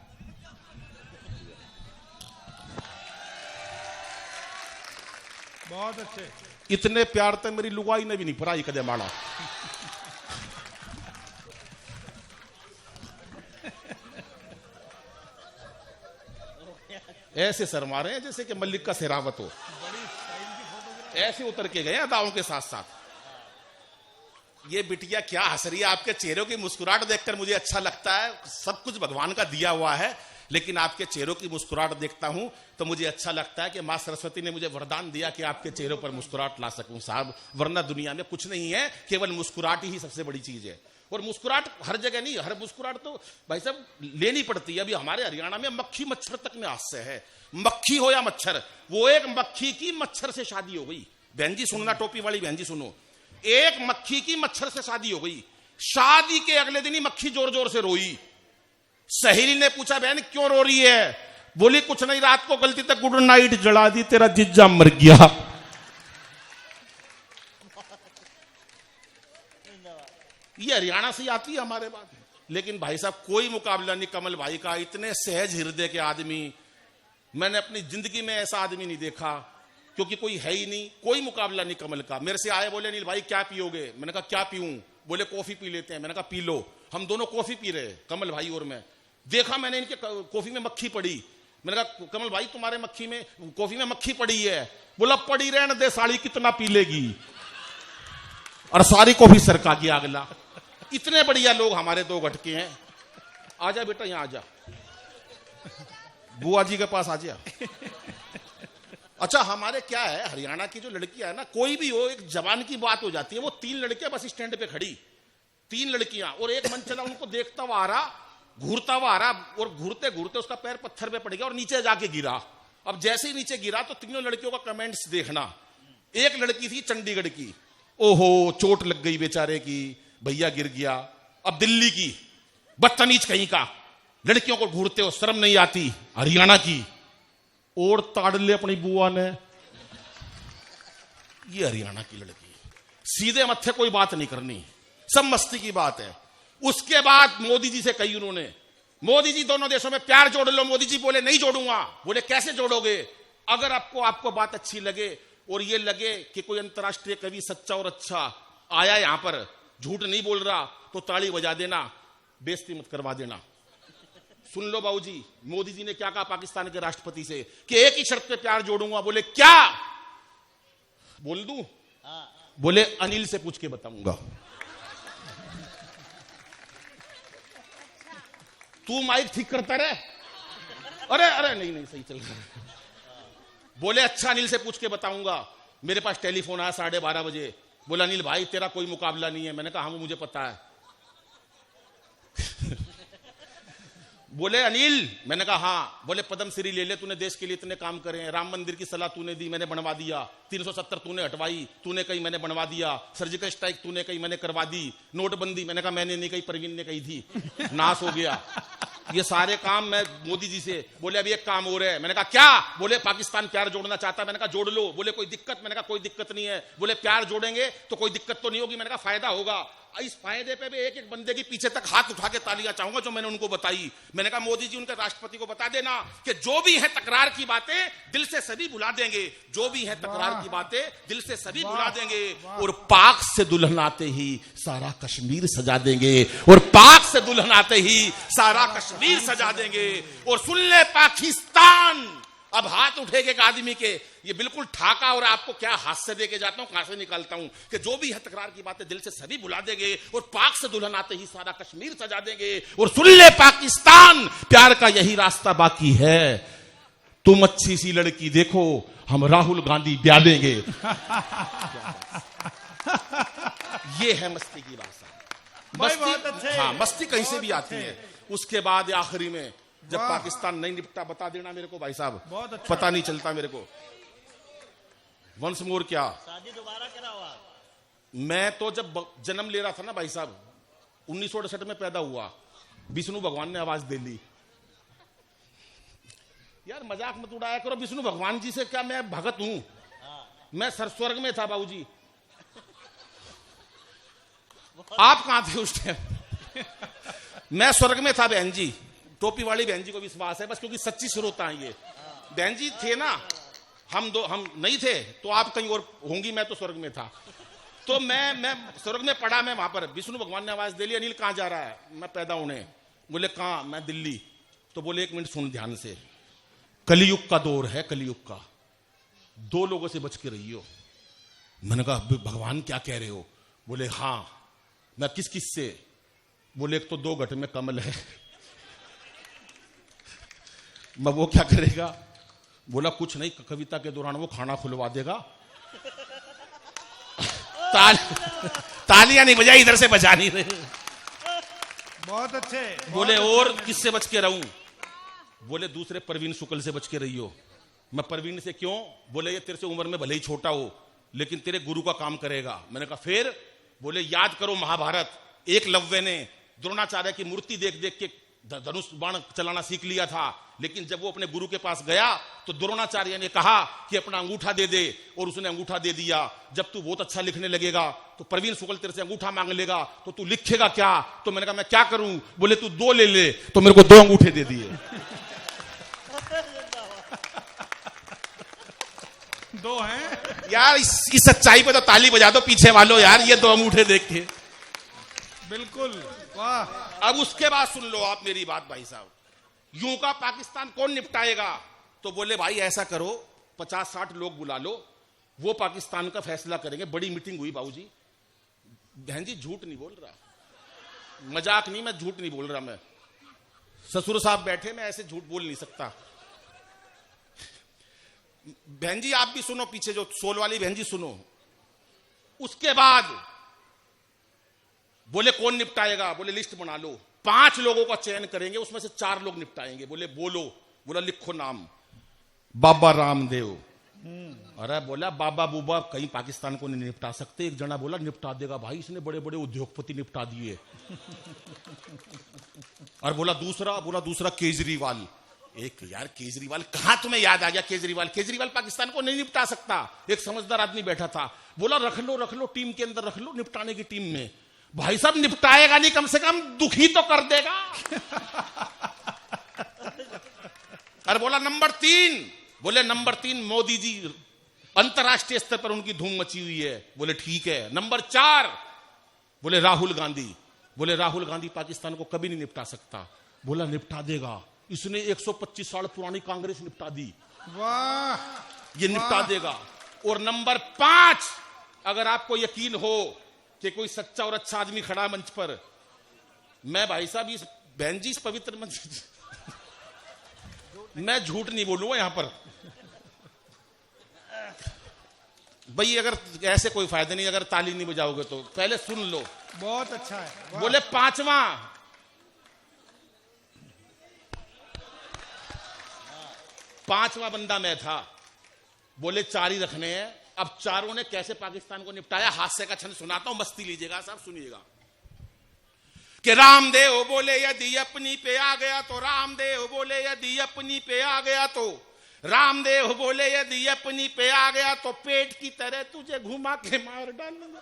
C: बहुत अच्छे।
A: इतने प्यार तक मेरी लुगाई ने भी नहीं पढ़ाई कदे माड़ा। ऐसे सर मारे हैं जैसे कि मल्लिक का सेरावत हो, ऐसे उतर के गए अदाओं के साथ साथ। ये बिटिया क्या हंस रही है? आपके चेहरों की मुस्कुराहट देखकर मुझे अच्छा लगता है। सब कुछ भगवान का दिया हुआ है, लेकिन आपके चेहरों की मुस्कुराहट देखता हूं तो मुझे अच्छा लगता है कि मां सरस्वती ने मुझे वरदान दिया कि आपके चेहरों पर मुस्कुराहट ला सकूं साहब। वरना दुनिया में कुछ नहीं है, केवल मुस्कुराहट ही सबसे बड़ी चीज है। और मुस्कुराहट हर जगह नहीं, हर मुस्कुराहट तो भाई साहब लेनी पड़ती है। अभी हमारे हरियाणा में मक्खी मच्छर तक में हास्य है। मक्खी हो या मच्छर, वो एक मक्खी की मच्छर से शादी हो गई। बहन जी सुनना, टोपी वाली बहन जी सुनो, एक मक्खी की मच्छर से शादी हो गई। शादी के अगले दिन ही मक्खी जोर जोर से रोई। सहेली ने पूछा बहन क्यों रो रही है? बोली कुछ नहीं, रात को गलती तक गुड नाइट जला दी, तेरा जिज्जा मर गया। ये हरियाणा से आती है हमारे बात। लेकिन भाई साहब कोई मुकाबला नहीं कमल भाई का। इतने सहज हृदय के आदमी मैंने अपनी जिंदगी में ऐसा आदमी नहीं देखा, क्योंकि कोई है ही नहीं। कोई मुकाबला नहीं कमल का। मेरे से आए बोले अनिल भाई क्या पियोगे? मैंने कहा क्या पीऊं? बोले कॉफी पी लेते हैं। मैंने कहा पी लो। हम दोनों कॉफी पी रहे, कमल भाई और मैं। देखा मैंने इनके कॉफी में मक्खी पड़ी। मैंने कहा कमल भाई तुम्हारे कॉफी में मक्खी पड़ी है। बोला पड़ी रहने दे साड़ी, कितना पी लेगी। और सारी कॉफी सरका गया अगला। इतने बढ़िया लोग हमारे 2 गटके हैं। आजा बेटा यहां आजा, बुआ जी के पास आ जा। अच्छा हमारे क्या है, हरियाणा की जो लड़कियां है ना, कोई भी हो, एक जवान की बात हो जाती है। वो 3 लड़कियां बस स्टैंड पे खड़ी, 3 लड़कियां, और एक मन चला उनको देखता हुआ आ रहा, घूरता हुआ आ रहा, और घूरते घूरते उसका पैर पत्थर पे पड़ गया और नीचे जाके गिरा। अब जैसे ही नीचे गिरा तो तीनों लड़कियों का कमेंट्स देखना। एक लड़की थी चंडीगढ़ की, ओहो चोट लग गई बेचारे की, भैया गिर गया। अब दिल्ली की, बदतमीज कहीं का, लड़कियों को घूरते हो, शर्म नहीं आती। हरियाणा की, और ताड़ ले अपनी बुआ ने। ये हरियाणा की लड़की, सीधे मत्थे कोई बात नहीं करनी, सब मस्ती की बात है। उसके बाद मोदी जी से कही उन्होंने, मोदी जी दोनों देशों में प्यार जोड़ लो। मोदी जी बोले नहीं जोड़ूंगा। बोले कैसे जोड़ोगे? अगर आपको बात अच्छी लगे और ये लगे कि कोई अंतर्राष्ट्रीय कवि सच्चा और अच्छा आया यहां पर, झूठ नहीं बोल रहा, तो ताली बजा देना, बेइज्जती मत करवा देना। सुन लो बाबूजी, मोदी जी ने क्या कहा पाकिस्तान के राष्ट्रपति से कि एक ही शर्त पे प्यार जोड़ूंगा। बोले क्या? बोल दूं? बोले अनिल से पूछ के बताऊंगा। तू माइक ठीक करता रहे। अरे अरे नहीं सही चल रहा है। बोले अच्छा अनिल से पूछ के बताऊंगा। मेरे पास टेलीफोन आया 12:30 बजे। बोला अनिल भाई तेरा कोई मुकाबला नहीं है। मैंने कहा हाँ मुझे पता है। बोले अनिल, मैंने कहा हाँ। बोले पद्मश्री ले ले, तूने देश के लिए इतने काम करे हैं। राम मंदिर की सलाह तूने दी, मैंने बनवा दिया। 370 तूने हटवाई, तूने कही मैंने बनवा दिया। सर्जिकल स्ट्राइक तूने कही मैंने करवा दी। नोटबंदी मैंने कहा मैंने नहीं कही, परवीन ने कही थी, नाश हो गया। ये सारे काम मैं मोदी जी से। बोले अभी एक काम हो रहा है। मैंने कहा क्या? बोले पाकिस्तान प्यार जोड़ना चाहता है। मैंने कहा जोड़ लो। बोले कोई दिक्कत? मैंने कहा कोई दिक्कत नहीं है। बोले प्यार जोड़ेंगे तो कोई दिक्कत तो नहीं होगी। मैंने कहा फायदा होगा। इस फायदे पे भी एक एक बंदे की पीछे तक हाथ उठा के तालियां चाहूंगा जो मैंने उनको बताई। मैंने कहा मोदी जी उनके राष्ट्रपति को बता देना कि जो भी है तकरार की बातें दिल से सभी भुला देंगे। जो भी है तकरार की बातें दिल से सभी भुला देंगे, और पाक से दुल्हन आते ही सारा कश्मीर सजा देंगे। और पाक से दुल्हन आते ही सारा कश्मीर सजा देंगे। और सुन ले पाकिस्तान, अब हाथ उठेगे एक आदमी के, ये बिल्कुल ठाका। और आपको क्या हास्य दे के जाता हूं, कहां से निकालता हूं कि जो भी है तकरार की बातें दिल से सभी भुला देंगे, और पाक से दुल्हन आते ही सारा कश्मीर सजा देंगे। और सुन ले पाकिस्तान, प्यार का यही रास्ता बाकी है। तुम अच्छी सी लड़की देखो, हम राहुल गांधी ब्याह देंगे। ये है मस्ती की भाषा। मस्ती, हाँ मस्ती कहीं से भी आती है। उसके बाद आखिरी में जब पाकिस्तान नहीं निपटा, बता देना मेरे को भाई साहब, अच्छा। पता नहीं चलता मेरे को। वंस मोर क्या
B: शादी दोबारा करावा।
A: मैं तो जब जन्म ले रहा था ना भाई साहब, 1968 में पैदा हुआ, विष्णु भगवान ने आवाज दे ली। यार मजाक मत उड़ाया करो, विष्णु भगवान जी से क्या मैं भगत हूं? मैं स्वर्ग में था बाबूजी। आप कहां थे उस टाइम? मैं स्वर्ग में था बहन जी। टोपी वाली बहन जी को विश्वास है बस, क्योंकि सच्ची श्रोता है ये। बहन जी थे ना, हम नहीं थे तो आप कहीं और होंगी, मैं तो स्वर्ग में था। तो मैं स्वर्ग में पड़ा, मैं वहां पर विष्णु भगवान ने आवाज दे ली, अनिल कहां जा रहा है? मैं पैदा होने। बोले कहां? मैं दिल्ली। तो बोले 1 मिनट सुन ध्यान से, कलयुग का दौर है, कलयुग का, 2 लोगों से बच के रहियो। मैंने कहा भगवान क्या कह रहे हो? बोले हाँ। मैं किस किस से? बोले एक तो 2 घट में कमल है, मैं वो क्या करेगा? बोला कुछ नहीं, कविता के दौरान वो खाना खुलवा देगा। तालियां नहीं बजाई, इधर से बजा नहीं रहे।
C: बहुत अच्छे।
A: बोले और किससे बच के रहूं? बोले दूसरे परवीन शुक्ल से बच के रहियो। मैं परवीन से क्यों? बोले ये तेरे से उम्र में भले ही छोटा हो लेकिन तेरे गुरु का काम करेगा। मैंने कहा फिर? बोले याद करो महाभारत, एकलव्य ने द्रोणाचार्य की मूर्ति देख देख के धनुष बाण चलाना सीख लिया था, लेकिन जब वो अपने गुरु के पास गया तो द्रोणाचार्य ने कहा कि अपना अंगूठा दे दे, और उसने अंगूठा दे दिया। जब तू बहुत अच्छा लिखने लगेगा तो परवीन शुक्ल तेरे से अंगूठा मांग लेगा, तो तू लिखेगा क्या? तो मैंने कहा मैं क्या करूं? बोले तू 2 ले ले। तो मेरे को 2 अंगूठे दे दिए।
C: 2 हैं
A: यार इसकी सच्चाई पे तो ताली बजा दो पीछे वालों यार, ये 2 अंगूठे देख के।
C: बिल्कुल, वाह।
A: अब उसके बाद सुन लो आप मेरी बात भाई साहब, यूं का पाकिस्तान कौन निपटाएगा? तो बोले भाई ऐसा करो 50-60 लोग बुला लो, वो पाकिस्तान का फैसला करेंगे। बड़ी मीटिंग हुई बाबूजी। बहन जी झूठ नहीं बोल रहा, मजाक नहीं, मैं झूठ नहीं बोल रहा। मैं ससुर साहब बैठे, मैं ऐसे झूठ बोल नहीं सकता। बहन जी आप भी सुनो, पीछे जो सोल वाली बहन जी सुनो। उसके बाद बोले कौन निपटाएगा? बोले लिस्ट बना लो, 5 लोगों का चयन करेंगे, उसमें से 4 लोग निपटाएंगे। बोले बोलो। बोला लिखो नाम। बाबा रामदेव। अरे बोला बाबा बूबा कहीं पाकिस्तान को नहीं निपटा सकते। एक जना बोला निपटा देगा भाई, इसने बड़े बड़े उद्योगपति निपटा दिए। और बोला दूसरा केजरीवाल। एक यार केजरीवाल कहां तुम्हें याद आ गया? केजरीवाल पाकिस्तान को नहीं निपटा सकता। एक समझदार आदमी बैठा था, बोला रख लो टीम के अंदर, रख लो निपटाने की टीम में। भाई साहब निपटाएगा नहीं, कम से कम दुखी तो कर देगा। अरे बोला नंबर 3। बोले नंबर 3 मोदी जी, अंतरराष्ट्रीय स्तर पर उनकी धूम मची हुई है। बोले ठीक है। नंबर 4 बोले राहुल गांधी। बोले राहुल गांधी पाकिस्तान को कभी नहीं निपटा सकता। बोला निपटा देगा, इसने 125 साल पुरानी कांग्रेस निपटा दी।
C: वाह,
A: ये निपटा देगा। और नंबर 5, अगर आपको यकीन हो कि कोई सच्चा और अच्छा आदमी खड़ा मंच पर, मैं भाई साहब इस बहन जी इस पवित्र मंच मैं झूठ नहीं बोलूंगा यहां पर भाई। अगर ऐसे कोई फायदा नहीं, अगर ताली नहीं बजाओगे तो पहले सुन लो।
C: बहुत अच्छा है। वाह।
A: बोले 5वां बंदा मैं था। बोले 4 ही रखने हैं। अब चारों ने कैसे पाकिस्तान को निपटाया, हास्य का छंद सुनाता हूं, मस्ती लीजिएगा साहब, सुनिएगा। कि रामदेव बोले यदि अपनी पे आ गया तो, रामदेव बोले यदि अपनी पे आ गया तो, रामदेव बोले यदि अपनी पे आ गया तो पेट की तरह तुझे घुमा के मार डालूंगा।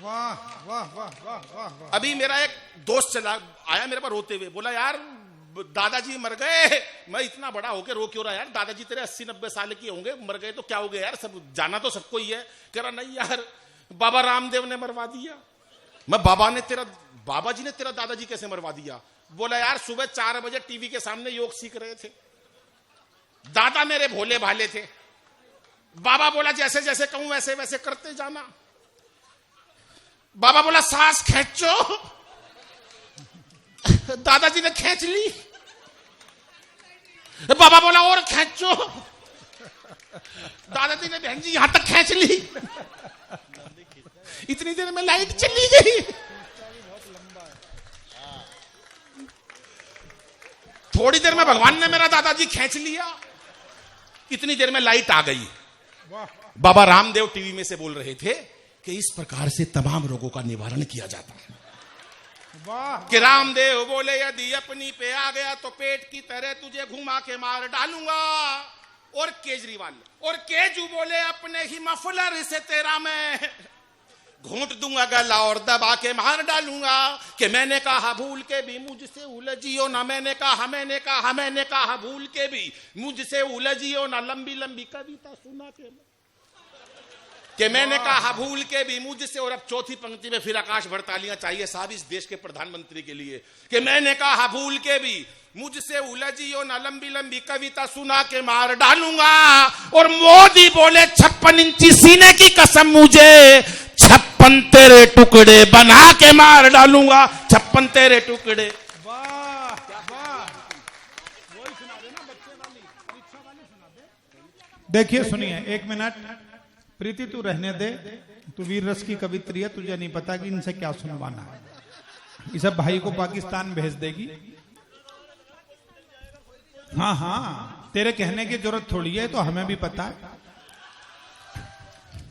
C: वाह वाह वाह वाह वाह वाह।
A: अभी मेरा एक दोस्त चला आया मेरे पास रोते हुए, बोला यार दादाजी मर गए। मैं इतना बड़ा होके रो क्यों रहा यार? दादाजी तेरे 80-90 साल के होंगे, मर गए तो क्या हो गया यार, सब जाना तो सबको ही है। कह रहा नहीं यार, बाबा रामदेव ने मरवा दिया। मैं बाबा जी ने तेरा दादाजी कैसे मरवा दिया? बोला यार सुबह 4 बजे टीवी के सामने योग सीख रहे थे, दादा मेरे भोले भाले थे। बाबा बोला जैसे जैसे कहूं वैसे वैसे करते जाना। बाबा बोला सांस खींचो, दादाजी ने खींच ली। बाबा बोला और खींचो, दादाजी ने बहन जी यहां तक खींच ली। इतनी देर में लाइट चली गई। थोड़ी देर में भगवान ने मेरा दादाजी खींच लिया, इतनी देर में लाइट आ गई। बाबा रामदेव टीवी में से बोल रहे थे कि इस प्रकार से तमाम रोगों का निवारण किया जाता है। कि रामदेव बोले यदि अपनी पे आ गया तो पेट की तरह तुझे घुमा के मार डालूंगा। और केजू बोले अपने ही मफलर से तेरा मैं घूंट दूंगा गला और दबा के मार डालूंगा। कि मैंने कहा भूल के भी मुझसे उलझियो ना, मैंने कहा भूल के भी मुझसे उलझियो ना, लंबी लंबी कविता सुना के। कि मैंने कहा भूल के भी मुझसे, और अब चौथी पंक्ति में फिर आकाश भर तालियां चाहिए साहब इस देश के प्रधानमंत्री के लिए। कि मैंने कहा भूल के भी मुझसे उलझियो ना, लंबी लंबी कविता सुना के मार डालूंगा। और मोदी बोले 56 इंची सीने की कसम मुझे 56 तेरे टुकड़े बना के मार डालूंगा। 56 तेरे टुकड़े।
C: देखिए सुनिए 1 मिनट प्रीति, तू रहने दे, तू वीर रस की कवित्री है, तुझे नहीं पता कि इनसे क्या सुनवाना है। इस सब भाई को पाकिस्तान भेज देगी। हाँ, तेरे कहने की जरूरत थोड़ी है, तो हमें भी पता है।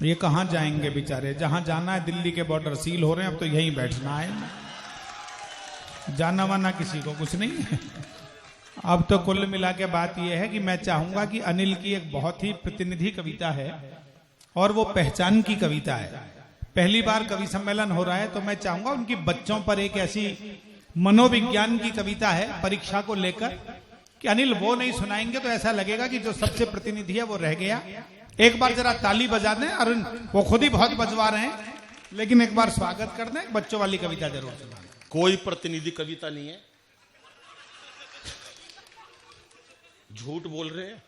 C: ये कहां जाएंगे बेचारे? जहां जाना है, दिल्ली के बॉर्डर सील हो रहे हैं, अब तो यहीं बैठना है। जाना वाना किसी को कुछ नहीं है। अब तो कुल मिला के बात यह है कि मैं चाहूंगा कि अनिल की एक बहुत ही प्रतिनिधि कविता है और वो पहचान की कविता है। पहली बार कवि सम्मेलन हो रहा है, तो मैं चाहूंगा उनकी बच्चों पर एक ऐसी मनोविज्ञान की कविता है परीक्षा को लेकर कि अनिल वो नहीं सुनाएंगे तो ऐसा लगेगा कि जो सबसे प्रतिनिधि है वो रह गया। एक बार जरा ताली बजा दें। अरुण वो खुद ही बहुत बजवा रहे हैं, लेकिन एक बार स्वागत कर दें। बच्चों वाली कविता जरूर सुना।
A: कोई प्रतिनिधि कविता नहीं है, झूठ बोल रहे हैं।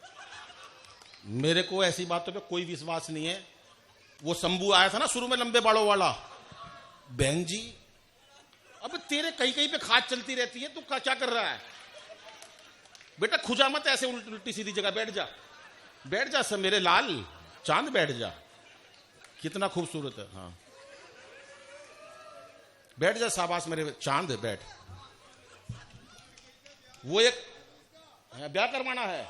A: मेरे को ऐसी बातों पे कोई विश्वास नहीं है। वो शंभू आया था ना शुरू में लंबे बालों वाला, बहन जी अब तेरे कहीं कहीं पे खाद चलती रहती है, तू क्या कर रहा है बेटा? खुजा मत ऐसे, उल्टी सीधी जगह बैठ जा, बैठ जा सब मेरे लाल चांद, बैठ जा, कितना खूबसूरत है। हाँ बैठ जा, शाबाश मेरे चांद, बैठ। वो एक ब्याह करवाना है,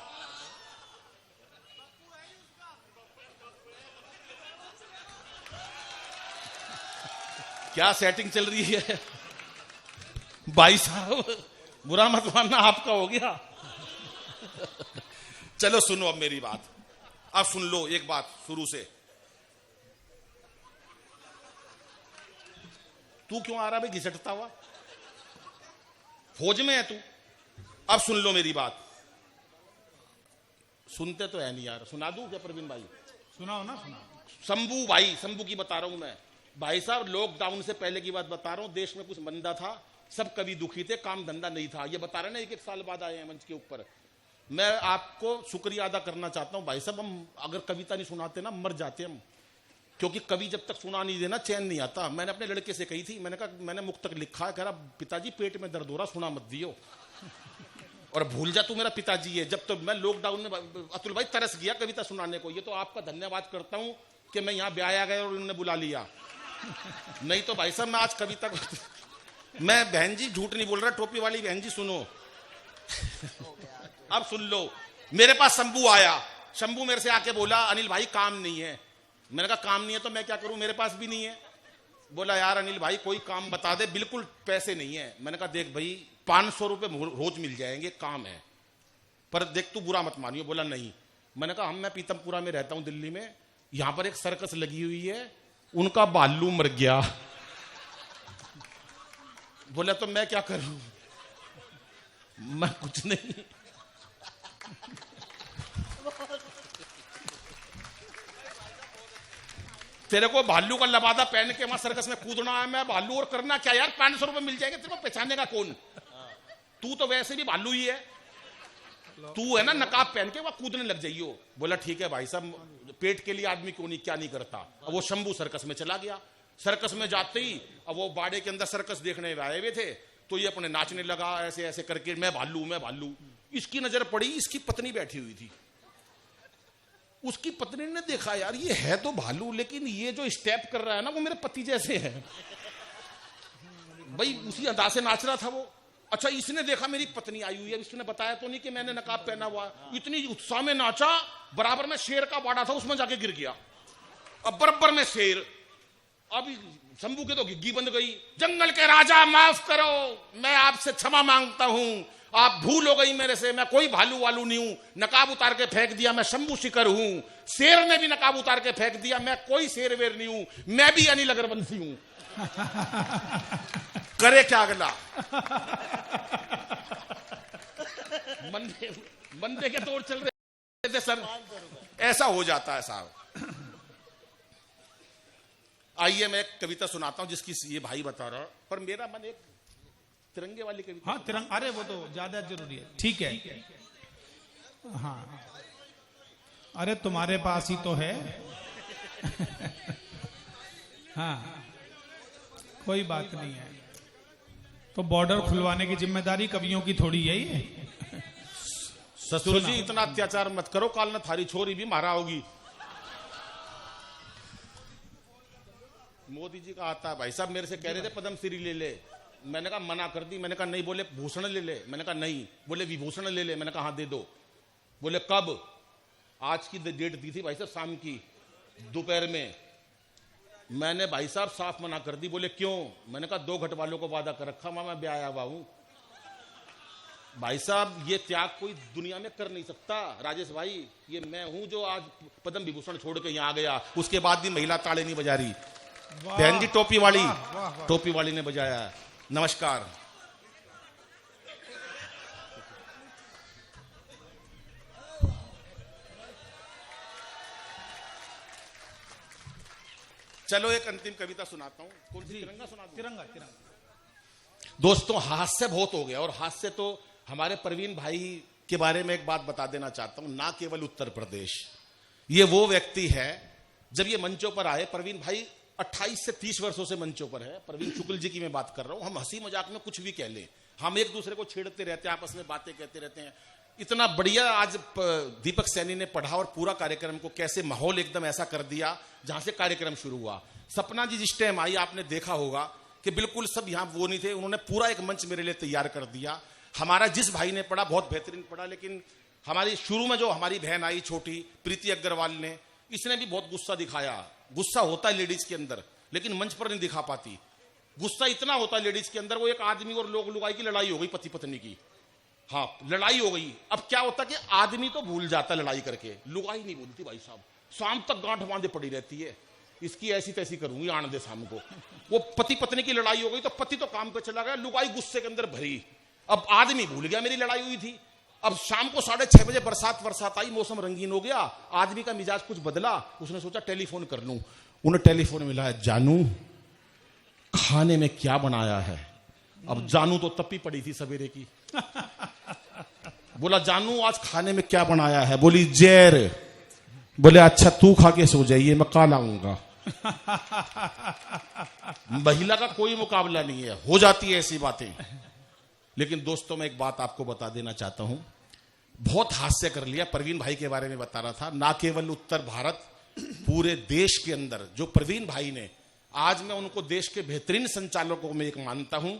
A: क्या सेटिंग चल रही है भाई साहब? बुरा मत मानना, आपका हो गया। चलो सुनो अब मेरी बात, अब सुन लो एक बात शुरू से। तू क्यों आ रहा भाई घिसटता हुआ? फौज में है तू? अब सुन लो मेरी बात। सुनते तो है नहीं यार, सुना दूं क्या प्रवीण भाई?
C: सुनाओ ना, सुनाओ।
A: शंभू भाई, शंभू की बता रहा हूं मैं भाई साहब। लॉकडाउन से पहले की बात बता रहा हूं, देश में कुछ मंदा था, सब कवि दुखी थे, काम धंधा नहीं था। ये बता रहे ना, एक साल बाद आए हैं मंच के ऊपर। मैं आपको शुक्रिया अदा करना चाहता हूं भाई साहब। हम अगर कविता नहीं सुनाते ना, मर जाते हम, क्योंकि कवि जब तक सुना नहीं देना चैन नहीं आता। मैंने अपने लड़के से कही थी, मैंने कहा मैंने मुक्तक लिखा है, कह रहा पिताजी पेट में दर्द हो रहा, सुना मत दियो और भूल जा तू मेरा पिताजी है। जब तो मैं लॉकडाउन में अतुल भाई तरस गया कविता सुनाने को। ये तो आपका धन्यवाद करता हूं कि मैं यहां ब्याह आ गया और उन्होंने बुला लिया, नहीं तो भाई साहब मैं आज कविता मैं बहन जी झूठ नहीं बोल रहा, टोपी वाली बहन जी सुनो अब सुन लो। मेरे पास शंभू आया, शंभू मेरे से आके बोला अनिल भाई काम नहीं है। मैंने कहा काम नहीं है तो मैं क्या करूं, मेरे पास भी नहीं है। बोला यार अनिल भाई कोई काम बता दे, बिल्कुल पैसे नहीं है। मैंने कहा देख भाई 500 रुपए रोज मिल जाएंगे, काम है, पर देख तू बुरा मत मानियो। बोला नहीं। मैंने कहा मैं पीतमपुरा में रहता हूं दिल्ली में, यहां पर एक सर्कस लगी हुई है, उनका भालू मर गया। बोला तो मैं क्या करूं? मैं कुछ नहीं। तेरे को भालू का लबादा पहन के वहां सर्कस में कूदना है, मैं भालू और करना क्या यार? 500 रुपए मिल जाएंगे, तेरे को पहचानेगा कौन? तू तो वैसे भी भालू ही है, तू है ना नकाब पहन के वहां कूदने लग जाइयो। बोला ठीक है भाई साहब, पेट के लिए आदमी क्यों नहीं क्या नहीं करता। अब वो शंभू सर्कस में चला गया। सर्कस में जाते ही अब वो बाड़े के अंदर सर्कस देखने आए हुए थे, तो ये अपने नाचने लगा ऐसे ऐसे करके, मैं भालू मैं भालू। इसकी नजर पड़ी, इसकी पत्नी बैठी हुई थी। उसकी पत्नी ने देखा यार ये है तो भालू, लेकिन ये जो स्टेप कर रहा है ना वो मेरे पति जैसे है। भाई उसी अदा से नाच रहा था वो। अच्छा इसने देखा मेरी पत्नी आई हुई है, इसने बताया तो नहीं कि मैंने नकाब पहना हुआ। इतनी उत्साह में नाचा, बराबर में शेर का बाड़ा था, उसमें जाके गिर गया। अब बराबर में शेर। अब शंभू के तो घिग्गी बंद गई। जंगल के राजा माफ करो, मैं आपसे क्षमा मांगता हूं, आप भूल हो गई मेरे से, मैं कोई भालू वालू नहीं हूं। नकाब उतार के फेंक दिया, मैं शंभू शिकर हूं। शेर ने भी नकाब उतार के फेंक दिया, मैं कोई शेर वेर नहीं हूं, मैं भी अनिल अगरवंशी हूं। करे क्या अगला? बंदे के तौर चल रहे थे सर, ऐसा हो जाता है साहब। आइए मैं एक कविता सुनाता हूं जिसकी ये भाई बता रहा, पर मेरा मन एक तिरंगे वाली कविता।
C: हाँ तिरंगा, अरे वो तो ज्यादा जरूरी है, ठीक है। हाँ अरे तुम्हारे पास ही तो है। हाँ कोई बात नहीं है, तो बॉर्डर खुलवाने की जिम्मेदारी कवियों की थोड़ी है ये।
A: ससुर जी इतना अत्याचार मत करो, काल न थारी छोरी भी मारा होगी। मोदी जी का आता है भाई साहब, मेरे से कह रहे थे पद्म श्री ले ले, मैंने कहा मना कर दी। मैंने कहा नहीं, बोले भूषण ले ले, मैंने कहा नहीं। बोले विभूषण ले ले, मैंने कहा हाँ दे दो। बोले कब? आज की डेट दी थी भाई साहब शाम की दोपहर में। मैंने भाई साहब साफ मना कर दी। बोले क्यों? मैंने कहा 2 घट वालों को वादा कर रखा, मैं ब्याह आया हुआ हूं। भाई साहब ये त्याग कोई दुनिया में कर नहीं सकता राजेश भाई। ये मैं हूं जो आज पद्म विभूषण छोड़ के यहां आ गया, उसके बाद भी महिला ताड़े नहीं बजा रही। बहन जी टोपी वाली, टोपी वाली ने बजाया। नमस्कार। चलो एक अंतिम कविता सुनाता हूं। कौन सी? तिरंगा सुना दूं?
C: तिरंगा तिरंगा।
A: दोस्तों हास्य बहुत हो गया, और हास्य तो हमारे प्रवीण भाई के बारे में एक बात बता देना चाहता हूं। ना केवल उत्तर प्रदेश, ये वो व्यक्ति है, जब ये मंचों पर आए, प्रवीण भाई 28 से 30 वर्षों से मंचों पर है। प्रवीण शुक्ल जी की मैं बात कर रहा हूं। हम हंसी मजाक में कुछ भी कह लें, हम एक दूसरे को छेड़ते रहते हैं, आपस में बातें कहते रहते हैं। इतना बढ़िया आज दीपक सैनी ने पढ़ा और पूरा कार्यक्रम को कैसे माहौल एकदम ऐसा कर दिया जहां से कार्यक्रम शुरू हुआ। सपना जी जिस टाइम आई आपने देखा होगा कि बिल्कुल सब यहां वो नहीं थे, उन्होंने पूरा एक मंच मेरे लिए तैयार कर दिया। हमारा जिस भाई ने पढ़ा बहुत बेहतरीन पढ़ा, लेकिन हमारी शुरू में जो हमारी बहन आई छोटी प्रीति अग्रवाल ने, इसने भी बहुत गुस्सा दिखाया। गुस्सा होता है लेडीज के अंदर, लेकिन मंच पर नहीं दिखा पाती। गुस्सा इतना होता है लेडीज के अंदर, वो एक आदमी और लोग लुगाई की लड़ाई हो गई, पति पत्नी की, हाँ लड़ाई हो गई। अब क्या होता कि आदमी तो भूल जाता लड़ाई करके, लुगाई नहीं भूलती भाई साहब। शाम तक गांठ बांधे पड़ी रहती है, इसकी ऐसी तैसी करूंगी आने दे शाम को। वो पति पत्नी की लड़ाई हो गई तो पति तो काम पे चला गया, लुगाई गुस्से के अंदर भरी। अब आदमी भूल गया मेरी लड़ाई हुई थी। अब शाम को 6:30 बजे बरसात आई, मौसम रंगीन हो गया, आदमी का मिजाज कुछ बदला। उसने सोचा टेलीफोन कर लूं। उन्हें टेलीफोन मिला, जानू खाने में क्या बनाया है। अब जानू तो तप्पी पड़ी थी सवेरे की। बोला जानू आज खाने में क्या बनाया है। बोली जहर। बोले अच्छा तू खा के सो जाइए, मैं कल आऊंगा। महिला का कोई मुकाबला नहीं है, हो जाती है ऐसी बातें। लेकिन दोस्तों मैं एक बात आपको बता देना चाहता हूं, बहुत हास्य कर लिया। प्रवीण भाई के बारे में बता रहा था, ना केवल उत्तर भारत, पूरे देश के अंदर जो प्रवीण भाई ने, आज मैं उनको देश के बेहतरीन संचालकों में एक मानता हूं।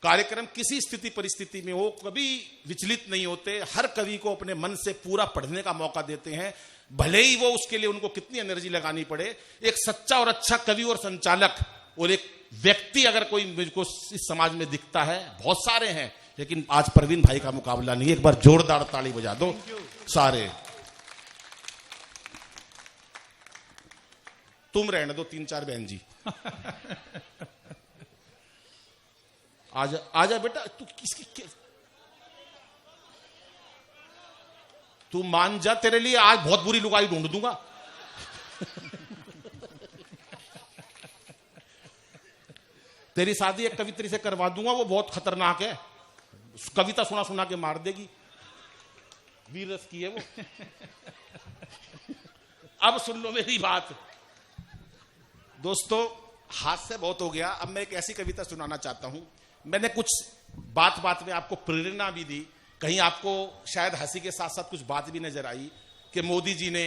A: कार्यक्रम किसी स्थिति परिस्थिति में हो कभी विचलित नहीं होते, हर कवि को अपने मन से पूरा पढ़ने का मौका देते हैं, भले ही वो उसके लिए उनको कितनी एनर्जी लगानी पड़े। एक सच्चा और अच्छा कवि और संचालक और एक व्यक्ति अगर कोई मुझको इस समाज में दिखता है, बहुत सारे हैं, लेकिन आज प्रवीण भाई का मुकाबला नहीं है। एक बार जोरदार ताली बजा दो सारे। तुम रहने दो 3-4 बहन जी। आजा आजा बेटा, तू किसकी, तू मान जा, तेरे लिए आज बहुत बुरी लुगाई ढूंढ दूंगा। तेरी शादी एक कवित्री से करवा दूंगा, वो बहुत खतरनाक है, कविता सुना सुना के मार देगी, वीर रस की है वो। अब सुन लो मेरी बात दोस्तों, हास्य बहुत हो गया। अब मैं एक ऐसी कविता सुनाना चाहता हूं। मैंने कुछ बात बात में आपको प्रेरणा भी दी, कहीं आपको शायद हंसी के साथ साथ कुछ बात भी नजर आई कि मोदी जी ने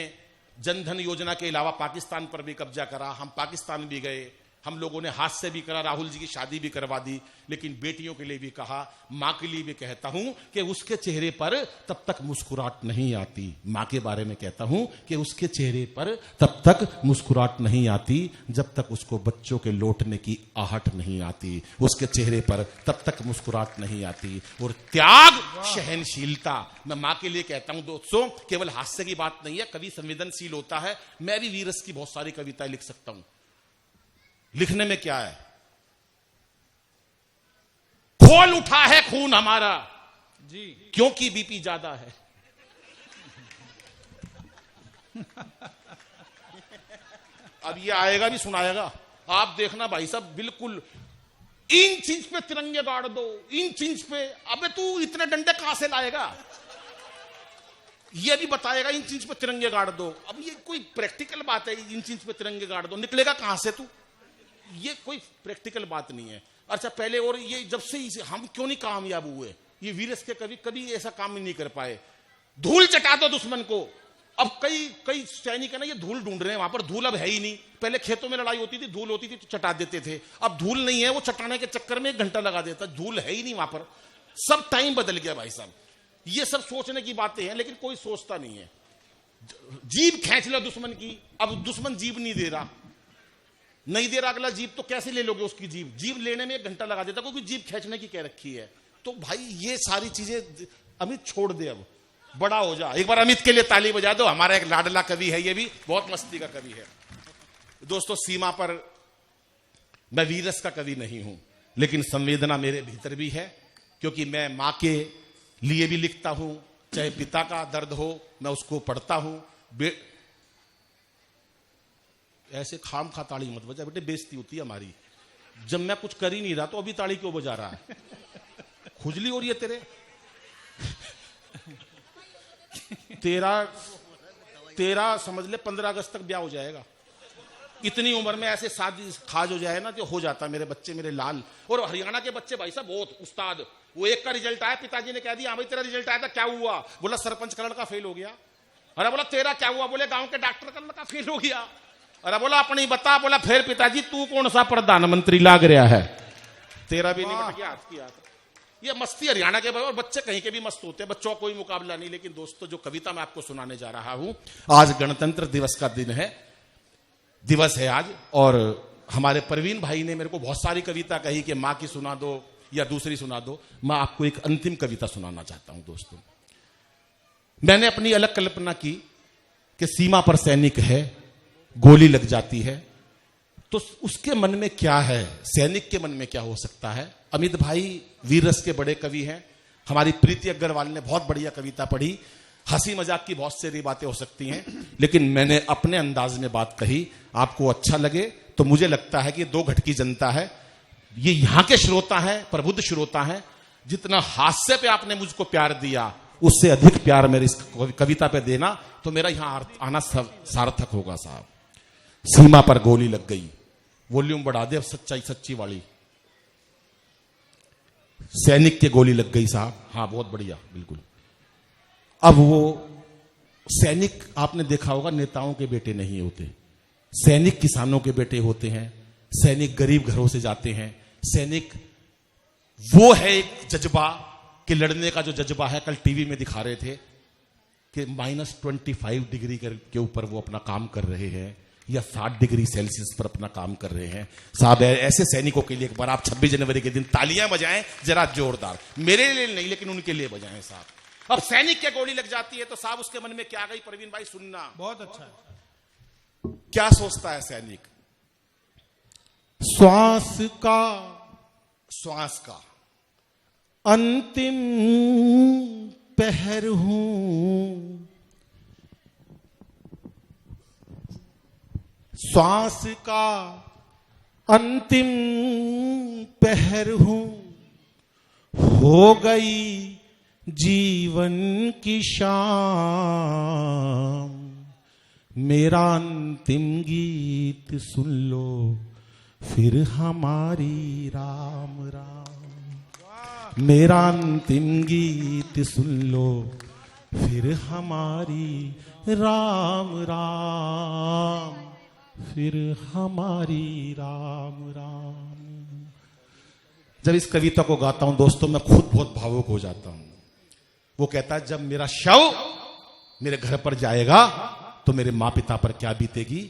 A: जनधन योजना के अलावा पाकिस्तान पर भी कब्जा करा। हम पाकिस्तान भी गए, हम लोगों ने हाथ से भी करा, राहुल जी की शादी भी करवा दी, लेकिन बेटियों के लिए भी कहा, मां के लिए भी कहता हूं कि उसके चेहरे पर तब तक मुस्कुराहट नहीं आती। मां के बारे में कहता हूं कि उसके चेहरे पर तब तक मुस्कुराहट नहीं आती जब तक उसको बच्चों के लौटने की आहट नहीं आती। उसके चेहरे पर तब तक मुस्कुराहट नहीं आती। और त्याग, सहनशीलता, मैं मां के लिए कहता हूं दोस्तों, केवल हास्य की बात नहीं है, कवि संवेदनशील होता है। मैं भी वीरस की बहुत सारी कविताएं लिख सकता हूं। लिखने में क्या है, खोल उठा है खून हमारा
C: जी,
A: क्योंकि बीपी ज्यादा है। अब ये आएगा भी सुनाएगा, आप देखना भाई साहब, बिल्कुल इंच इंच पे तिरंगे गाड़ दो, इंच इंच पे। अबे तू इतने डंडे कहां से लाएगा, ये भी बताएगा इंच इंच पे तिरंगे गाड़ दो। अब ये कोई प्रैक्टिकल बात है, इंच इंच पे तिरंगे गाड़ दो, निकलेगा कहां से तू, ये कोई प्रैक्टिकल बात नहीं है। अच्छा पहले, और ये जब से हम क्यों नहीं कामयाब हुए, ये वीरस के कभी कभी ऐसा काम नहीं कर पाए। धूल चटा दो दुश्मन को। अब कई सैनिक है ना, ये धूल ढूंढ रहे हैं, वहां पर धूल अब है ही नहीं। पहले खेतों में लड़ाई होती थी, धूल होती थी तो चटा देते थे, अब धूल नहीं है, वो चटाने के चक्कर में 1 घंटा लगा देता, धूल है ही नहीं वहां पर। सब टाइम बदल गया भाई साहब। ये सब सोचने की बातें हैं, लेकिन कोई सोचता नहीं है। जीभ खींच लो दुश्मन की, अब दुश्मन जीभ नहीं दे रहा, नहीं दे रहा अगला जीभ, तो कैसे ले लोगे उसकी जीभ, जीभ लेने में 1 घंटा लगा देता, क्योंकि जीभ खींचने की क्या रखी है। तो भाई ये सारी चीजें अमित छोड़ दे, अब बड़ा हो जा। एक बार अमित के लिए ताली बजा दो, हमारा एक लाडला कवि है, ये भी बहुत मस्ती का कवि है। दोस्तों सीमा पर मैं वीरस का कवि नहीं हूं, लेकिन संवेदना मेरे भीतर भी है, क्योंकि मैं मां के लिए भी लिखता हूं, चाहे पिता का दर्द हो मैं उसको पढ़ता हूं। ऐसे खाम खा ताड़ी मत बजा बेटे, बेइज्जती होती है हमारी। जब मैं कुछ कर ही नहीं रहा तो अभी ताड़ी क्यों बजा रहा है, खुजली हो रही है तेरा समझ ले 15 अगस्त तक ब्याह हो जाएगा। इतनी उम्र में ऐसे शादी खाज हो जाए ना तो हो जाता मेरे बच्चे मेरे लाल। और हरियाणा के बच्चे भाई साहब बहुत उस्ताद। वो एक का रिजल्ट आया, पिताजी ने कह दिया हाँ भाई तेरा रिजल्ट आया था, क्या हुआ? बोला सरपंच का लड़का फेल हो गया। अरे बोला तेरा क्या हुआ? बोले गांव के डॉक्टर का लड़का फेल हो गया। अरे बोला अपनी बता। बोला फिर पिताजी तू कौन सा प्रधानमंत्री लाग रहा है? तेरा भी नहीं बट गया हाथ की हाथ। ये मस्ती हरियाणा के और बच्चे कहीं के भी मस्त होते हैं, बच्चों का कोई मुकाबला नहीं। लेकिन दोस्तों जो कविता मैं आपको सुनाने जा रहा हूं, आज गणतंत्र दिवस का दिन है, दिवस है आज। और हमारे परवीन भाई ने मेरे को बहुत सारी कविता कही कि मां की सुना दो या दूसरी सुना दो। मैं आपको एक अंतिम कविता सुनाना चाहता हूं दोस्तों। मैंने अपनी अलग कल्पना की कि सीमा पर सैनिक है, गोली लग जाती है, तो उसके मन में क्या है, सैनिक के मन में क्या हो सकता है। अमित भाई वीर रस के बड़े कवि हैं। हमारी प्रीति अग्रवाल ने बहुत बढ़िया कविता पढ़ी। हंसी मजाक की बहुत सारी बातें हो सकती हैं, लेकिन मैंने अपने अंदाज में बात कही। आपको अच्छा लगे तो मुझे लगता है कि 2 घट की जनता है, ये यहां के श्रोता हैं, प्रबुद्ध श्रोता हैं। जितना हास्य पे आपने मुझको प्यार दिया, उससे अधिक प्यार मेरी इस कविता पे देना, तो मेरा यहां आना सार्थक होगा साहब। सीमा पर गोली लग गई, वॉल्यूम बढ़ा दे अब सच्चाई सच्ची वाली। सैनिक के गोली लग गई साहब, हाँ बहुत बढ़िया, बिल्कुल। अब वो सैनिक आपने देखा होगा नेताओं के बेटे नहीं होते, सैनिक किसानों के बेटे होते हैं, सैनिक गरीब घरों से जाते हैं। सैनिक वो है एक जज्बा कि लड़ने का जो जज्बा है, कल टीवी में दिखा रहे थे कि -25 डिग्री के ऊपर वो अपना काम कर रहे हैं या 60 डिग्री सेल्सियस पर अपना काम कर रहे हैं साहब। ऐसे सैनिकों के लिए एक बार आप 26 जनवरी के दिन तालियां बजाएं जरा जोरदार, मेरे लिए नहीं लेकिन उनके लिए बजाएं साहब। अब सैनिक के गोली लग जाती है तो साहब उसके मन में क्या गई, परवीन भाई सुनना।
C: बहुत अच्छा है।
A: क्या सोचता है सैनिक? श्वास का
D: अंतिम पहर हूं, श्वास का अंतिम पहर हूं, हो गई जीवन की शाम, मेरा अंतिम गीत सुन लो फिर हमारी राम राम, मेरा अंतिम गीत सुन लो फिर हमारी राम राम, फिर हमारी राम राम।
A: जब इस कविता को गाता हूं दोस्तों मैं खुद बहुत भावुक हो जाता हूं। वो कहता है जब मेरा शव मेरे घर पर जाएगा तो मेरे मां पिता पर क्या बीतेगी,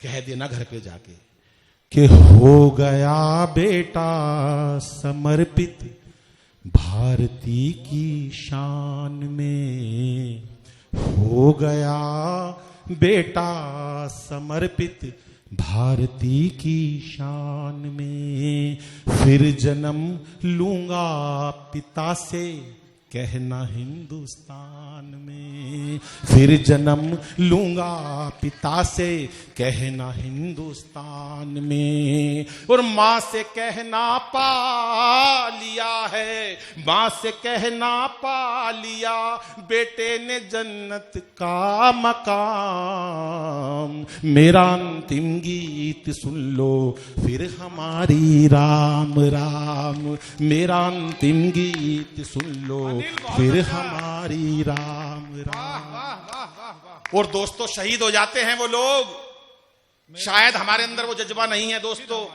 A: कह देना घर पे जाके
D: कि हो गया बेटा समर्पित भारती की शान में, हो गया बेटा समर्पित भारती की शान में, फिर जन्म लूंगा पिता से कहना हिंदुस्तान में, फिर जन्म लूंगा पिता से कहना हिंदुस्तान में, और मां से कहना पा लिया है, मां से कहना पा लिया बेटे ने जन्नत का मकाम, मेरा अंतिम गीत सुन लो फिर हमारी राम राम, मेरा अंतिम गीत सुन लो फिर हमारी राम राम।
A: और दोस्तों शहीद हो जाते हैं वो लोग, शायद हमारे अंदर वो जज्बा नहीं है दोस्तों।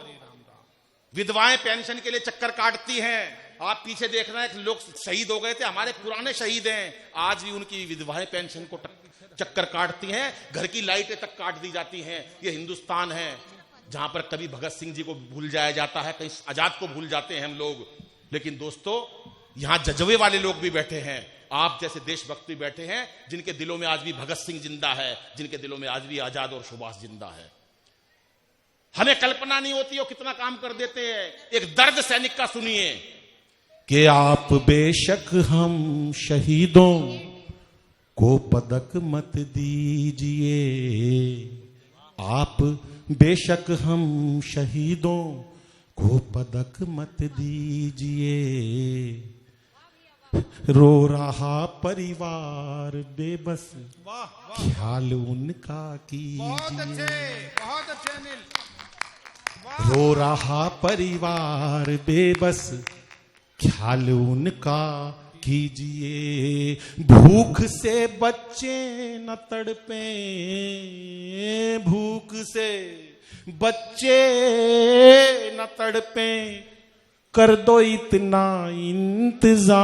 A: विधवाएं पेंशन के लिए चक्कर काटती हैं। आप पीछे देख रहे हैं लोग शहीद हो गए थे, हमारे पुराने शहीद हैं, आज भी उनकी विधवाएं पेंशन को चक्कर काटती हैं, घर की लाइटें तक काट दी जाती हैं। ये हिंदुस्तान है जहां पर कभी भगत सिंह जी को भूल जाया जाता है, कहीं आजाद को भूल जाते हैं हम लोग। लेकिन दोस्तों यहां जज्बे वाले लोग भी बैठे हैं, आप जैसे देशभक्त भी बैठे हैं, जिनके दिलों में आज भी भगत सिंह जिंदा है, जिनके दिलों में आज भी आजाद और सुभाष जिंदा है। हमें कल्पना नहीं होती वो कितना काम कर देते हैं। एक दर्द सैनिक का सुनिए
D: कि आप बेशक हम शहीदों को पदक मत दीजिए, आप बेशक हम शहीदों को पदक मत दीजिए, रो रहा परिवार बेबस,
C: वाह वाह,
D: ख्याल उनका
C: बहुत अच्छे,
D: कीजिए।
C: बहुत अच्छे अनिल।
D: रो रहा परिवार बेबस, ख्याल उनका कीजिए। भूख से बच्चे न तड़पे, भूख से बच्चे न तड़पे, कर दो इतना इंतजाम।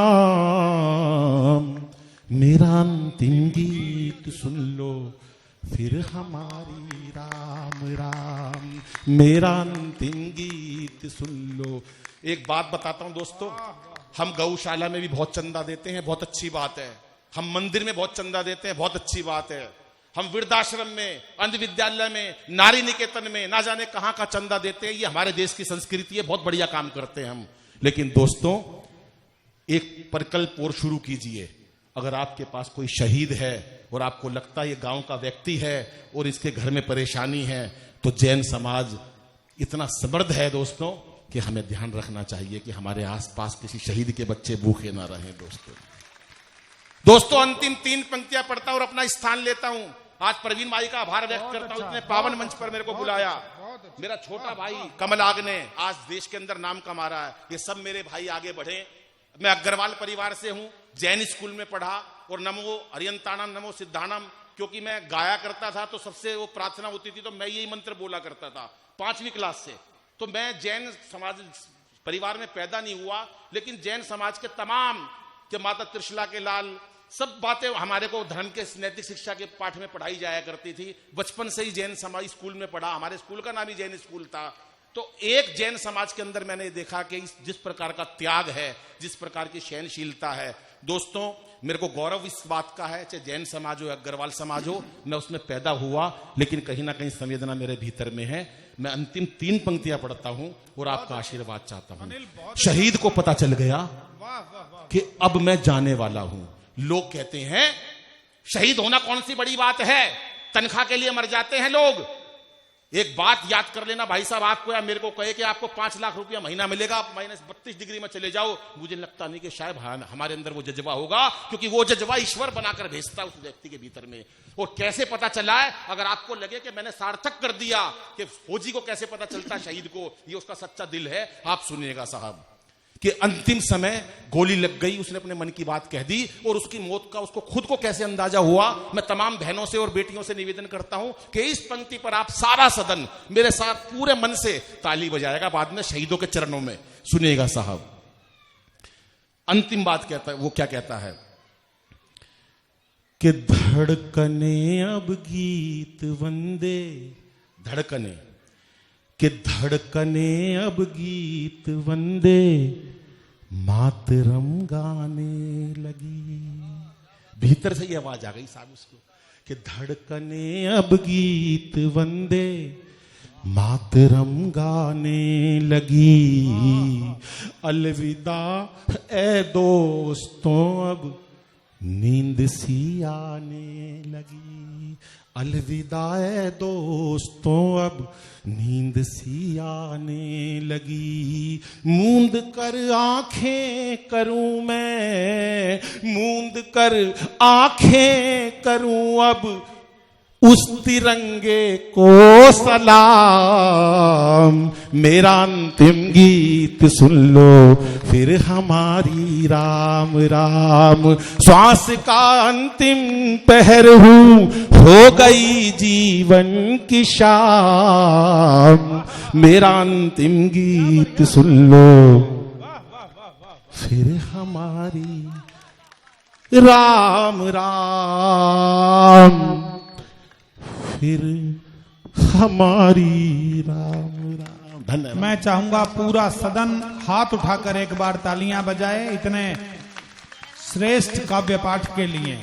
D: मेरा अंतिम गीत सुन लो फिर हमारी राम राम। मेरा अंतिम गीत सुन लो। एक बात बताता हूं दोस्तों, हम गौशाला में भी बहुत चंदा देते हैं, बहुत अच्छी बात है। हम मंदिर में बहुत चंदा देते हैं, बहुत अच्छी बात है। हम वृद्धाश्रम में, अंध विद्यालय में, नारी निकेतन में ना जाने कहां का चंदा देते हैं। ये हमारे देश की संस्कृति है, बहुत बढ़िया काम करते हैं हम। लेकिन दोस्तों, एक परिकल्प और शुरू कीजिए। अगर आपके पास कोई शहीद है और आपको लगता है ये गांव का व्यक्ति है और इसके घर में परेशानी है, तो जैन समाज इतना समृद्ध है दोस्तों कि हमें ध्यान रखना चाहिए कि हमारे आसपास किसी शहीद के बच्चे भूखे ना रहें। दोस्तों अंतिम 3 पंक्तियां पढ़ता हूं और अपना स्थान लेता हूं। आज प्रवीण भाई का आभार व्यक्त करता हूं, इतने पावन मंच पर मेरे को बुलाया। मेरा छोटा भाई कमल आग ने आज देश के अंदर नाम कमा रहा है। ये सब मेरे भाई आगे बढ़े। मैं अग्रवाल परिवार से हूं, जैन स्कूल में पढ़ा और नमो हरियंताणम नमो सिद्धानम, क्योंकि मैं गाया करता था तो सबसे वो प्रार्थना होती थी तो मैं यही मंत्र बोला करता था 5वीं क्लास से। तो मैं जैन समाज परिवार में पैदा नहीं हुआ, लेकिन जैन समाज के तमाम के माता त्रिशला के लाल सब बातें हमारे को धर्म के नैतिक शिक्षा के पाठ में पढ़ाई जाया करती थी। बचपन से ही जैन समाज स्कूल में पढ़ा, हमारे स्कूल का नाम ही जैन स्कूल था। तो एक जैन समाज के अंदर मैंने देखा कि जिस प्रकार का त्याग है, जिस प्रकार की सहनशीलता है। दोस्तों मेरे को गौरव इस बात का है, चाहे जैन समाज हो, अग्रवाल समाज हो, मैं उसमें पैदा हुआ, लेकिन कहीं ना कहीं संवेदना मेरे भीतर में है। मैं अंतिम 3 पंक्तियां पढ़ता हूं और आपका आशीर्वाद चाहता हूं। शहीद को पता चल गया कि अब मैं जाने वाला हूं। लोग कहते हैं शहीद होना कौन सी बड़ी बात है, तनख्वाह के लिए मर जाते हैं लोग। एक बात याद कर लेना भाई साहब, आपको या मेरे को कहे कि आपको 5 लाख रुपया महीना मिलेगा, आप -32 डिग्री में चले जाओ, मुझे लगता नहीं कि शायद हमारे अंदर वो जज्बा होगा, क्योंकि वो जज्बा ईश्वर बनाकर भेजता है उस व्यक्ति के भीतर में। और कैसे पता चला है, अगर आपको लगे कि मैंने सार्थक कर दिया, कि फौजी को कैसे पता चलता शहीद को, ये उसका सच्चा दिल है। आप सुनिएगा साहब कि अंतिम समय गोली लग गई, उसने अपने मन की बात कह दी और उसकी मौत का उसको खुद को कैसे अंदाजा हुआ। मैं तमाम बहनों से और बेटियों से निवेदन करता हूं कि इस पंक्ति पर आप सारा सदन मेरे साथ पूरे मन से ताली बजाएगा बाद में शहीदों के चरणों में। सुनिएगा साहब, अंतिम बात कहता है, वो क्या कहता है कि धड़कने अब गीत वंदे, धड़कने कि धड़कने अब गीत वंदे मातरम गाने लगी। भीतर से ये आवाज आ गई साहब उसको कि धड़कने अब गीत वंदे मातरम गाने लगी। अलविदा ए दोस्तों अब नींद सी आने लगी। अलविदा ए दोस्तों अब नींद सी आने लगी। मूंद कर आंखें करूं मैं, मूंद कर आंखें करूं अब उस तिरंगे को सलाम। मेरा अंतिम गीत सुन लो फिर हमारी राम राम। श्वास का अंतिम पहर हूं, हो गई जीवन की शाम। मेरा अंतिम गीत सुन लो फिर हमारी राम राम, फिर हमारी राम राम। धन्यवाद।
C: मैं चाहूंगा पूरा सदन हाथ उठाकर एक बार तालियां बजाए इतने श्रेष्ठ काव्य पाठ के लिए।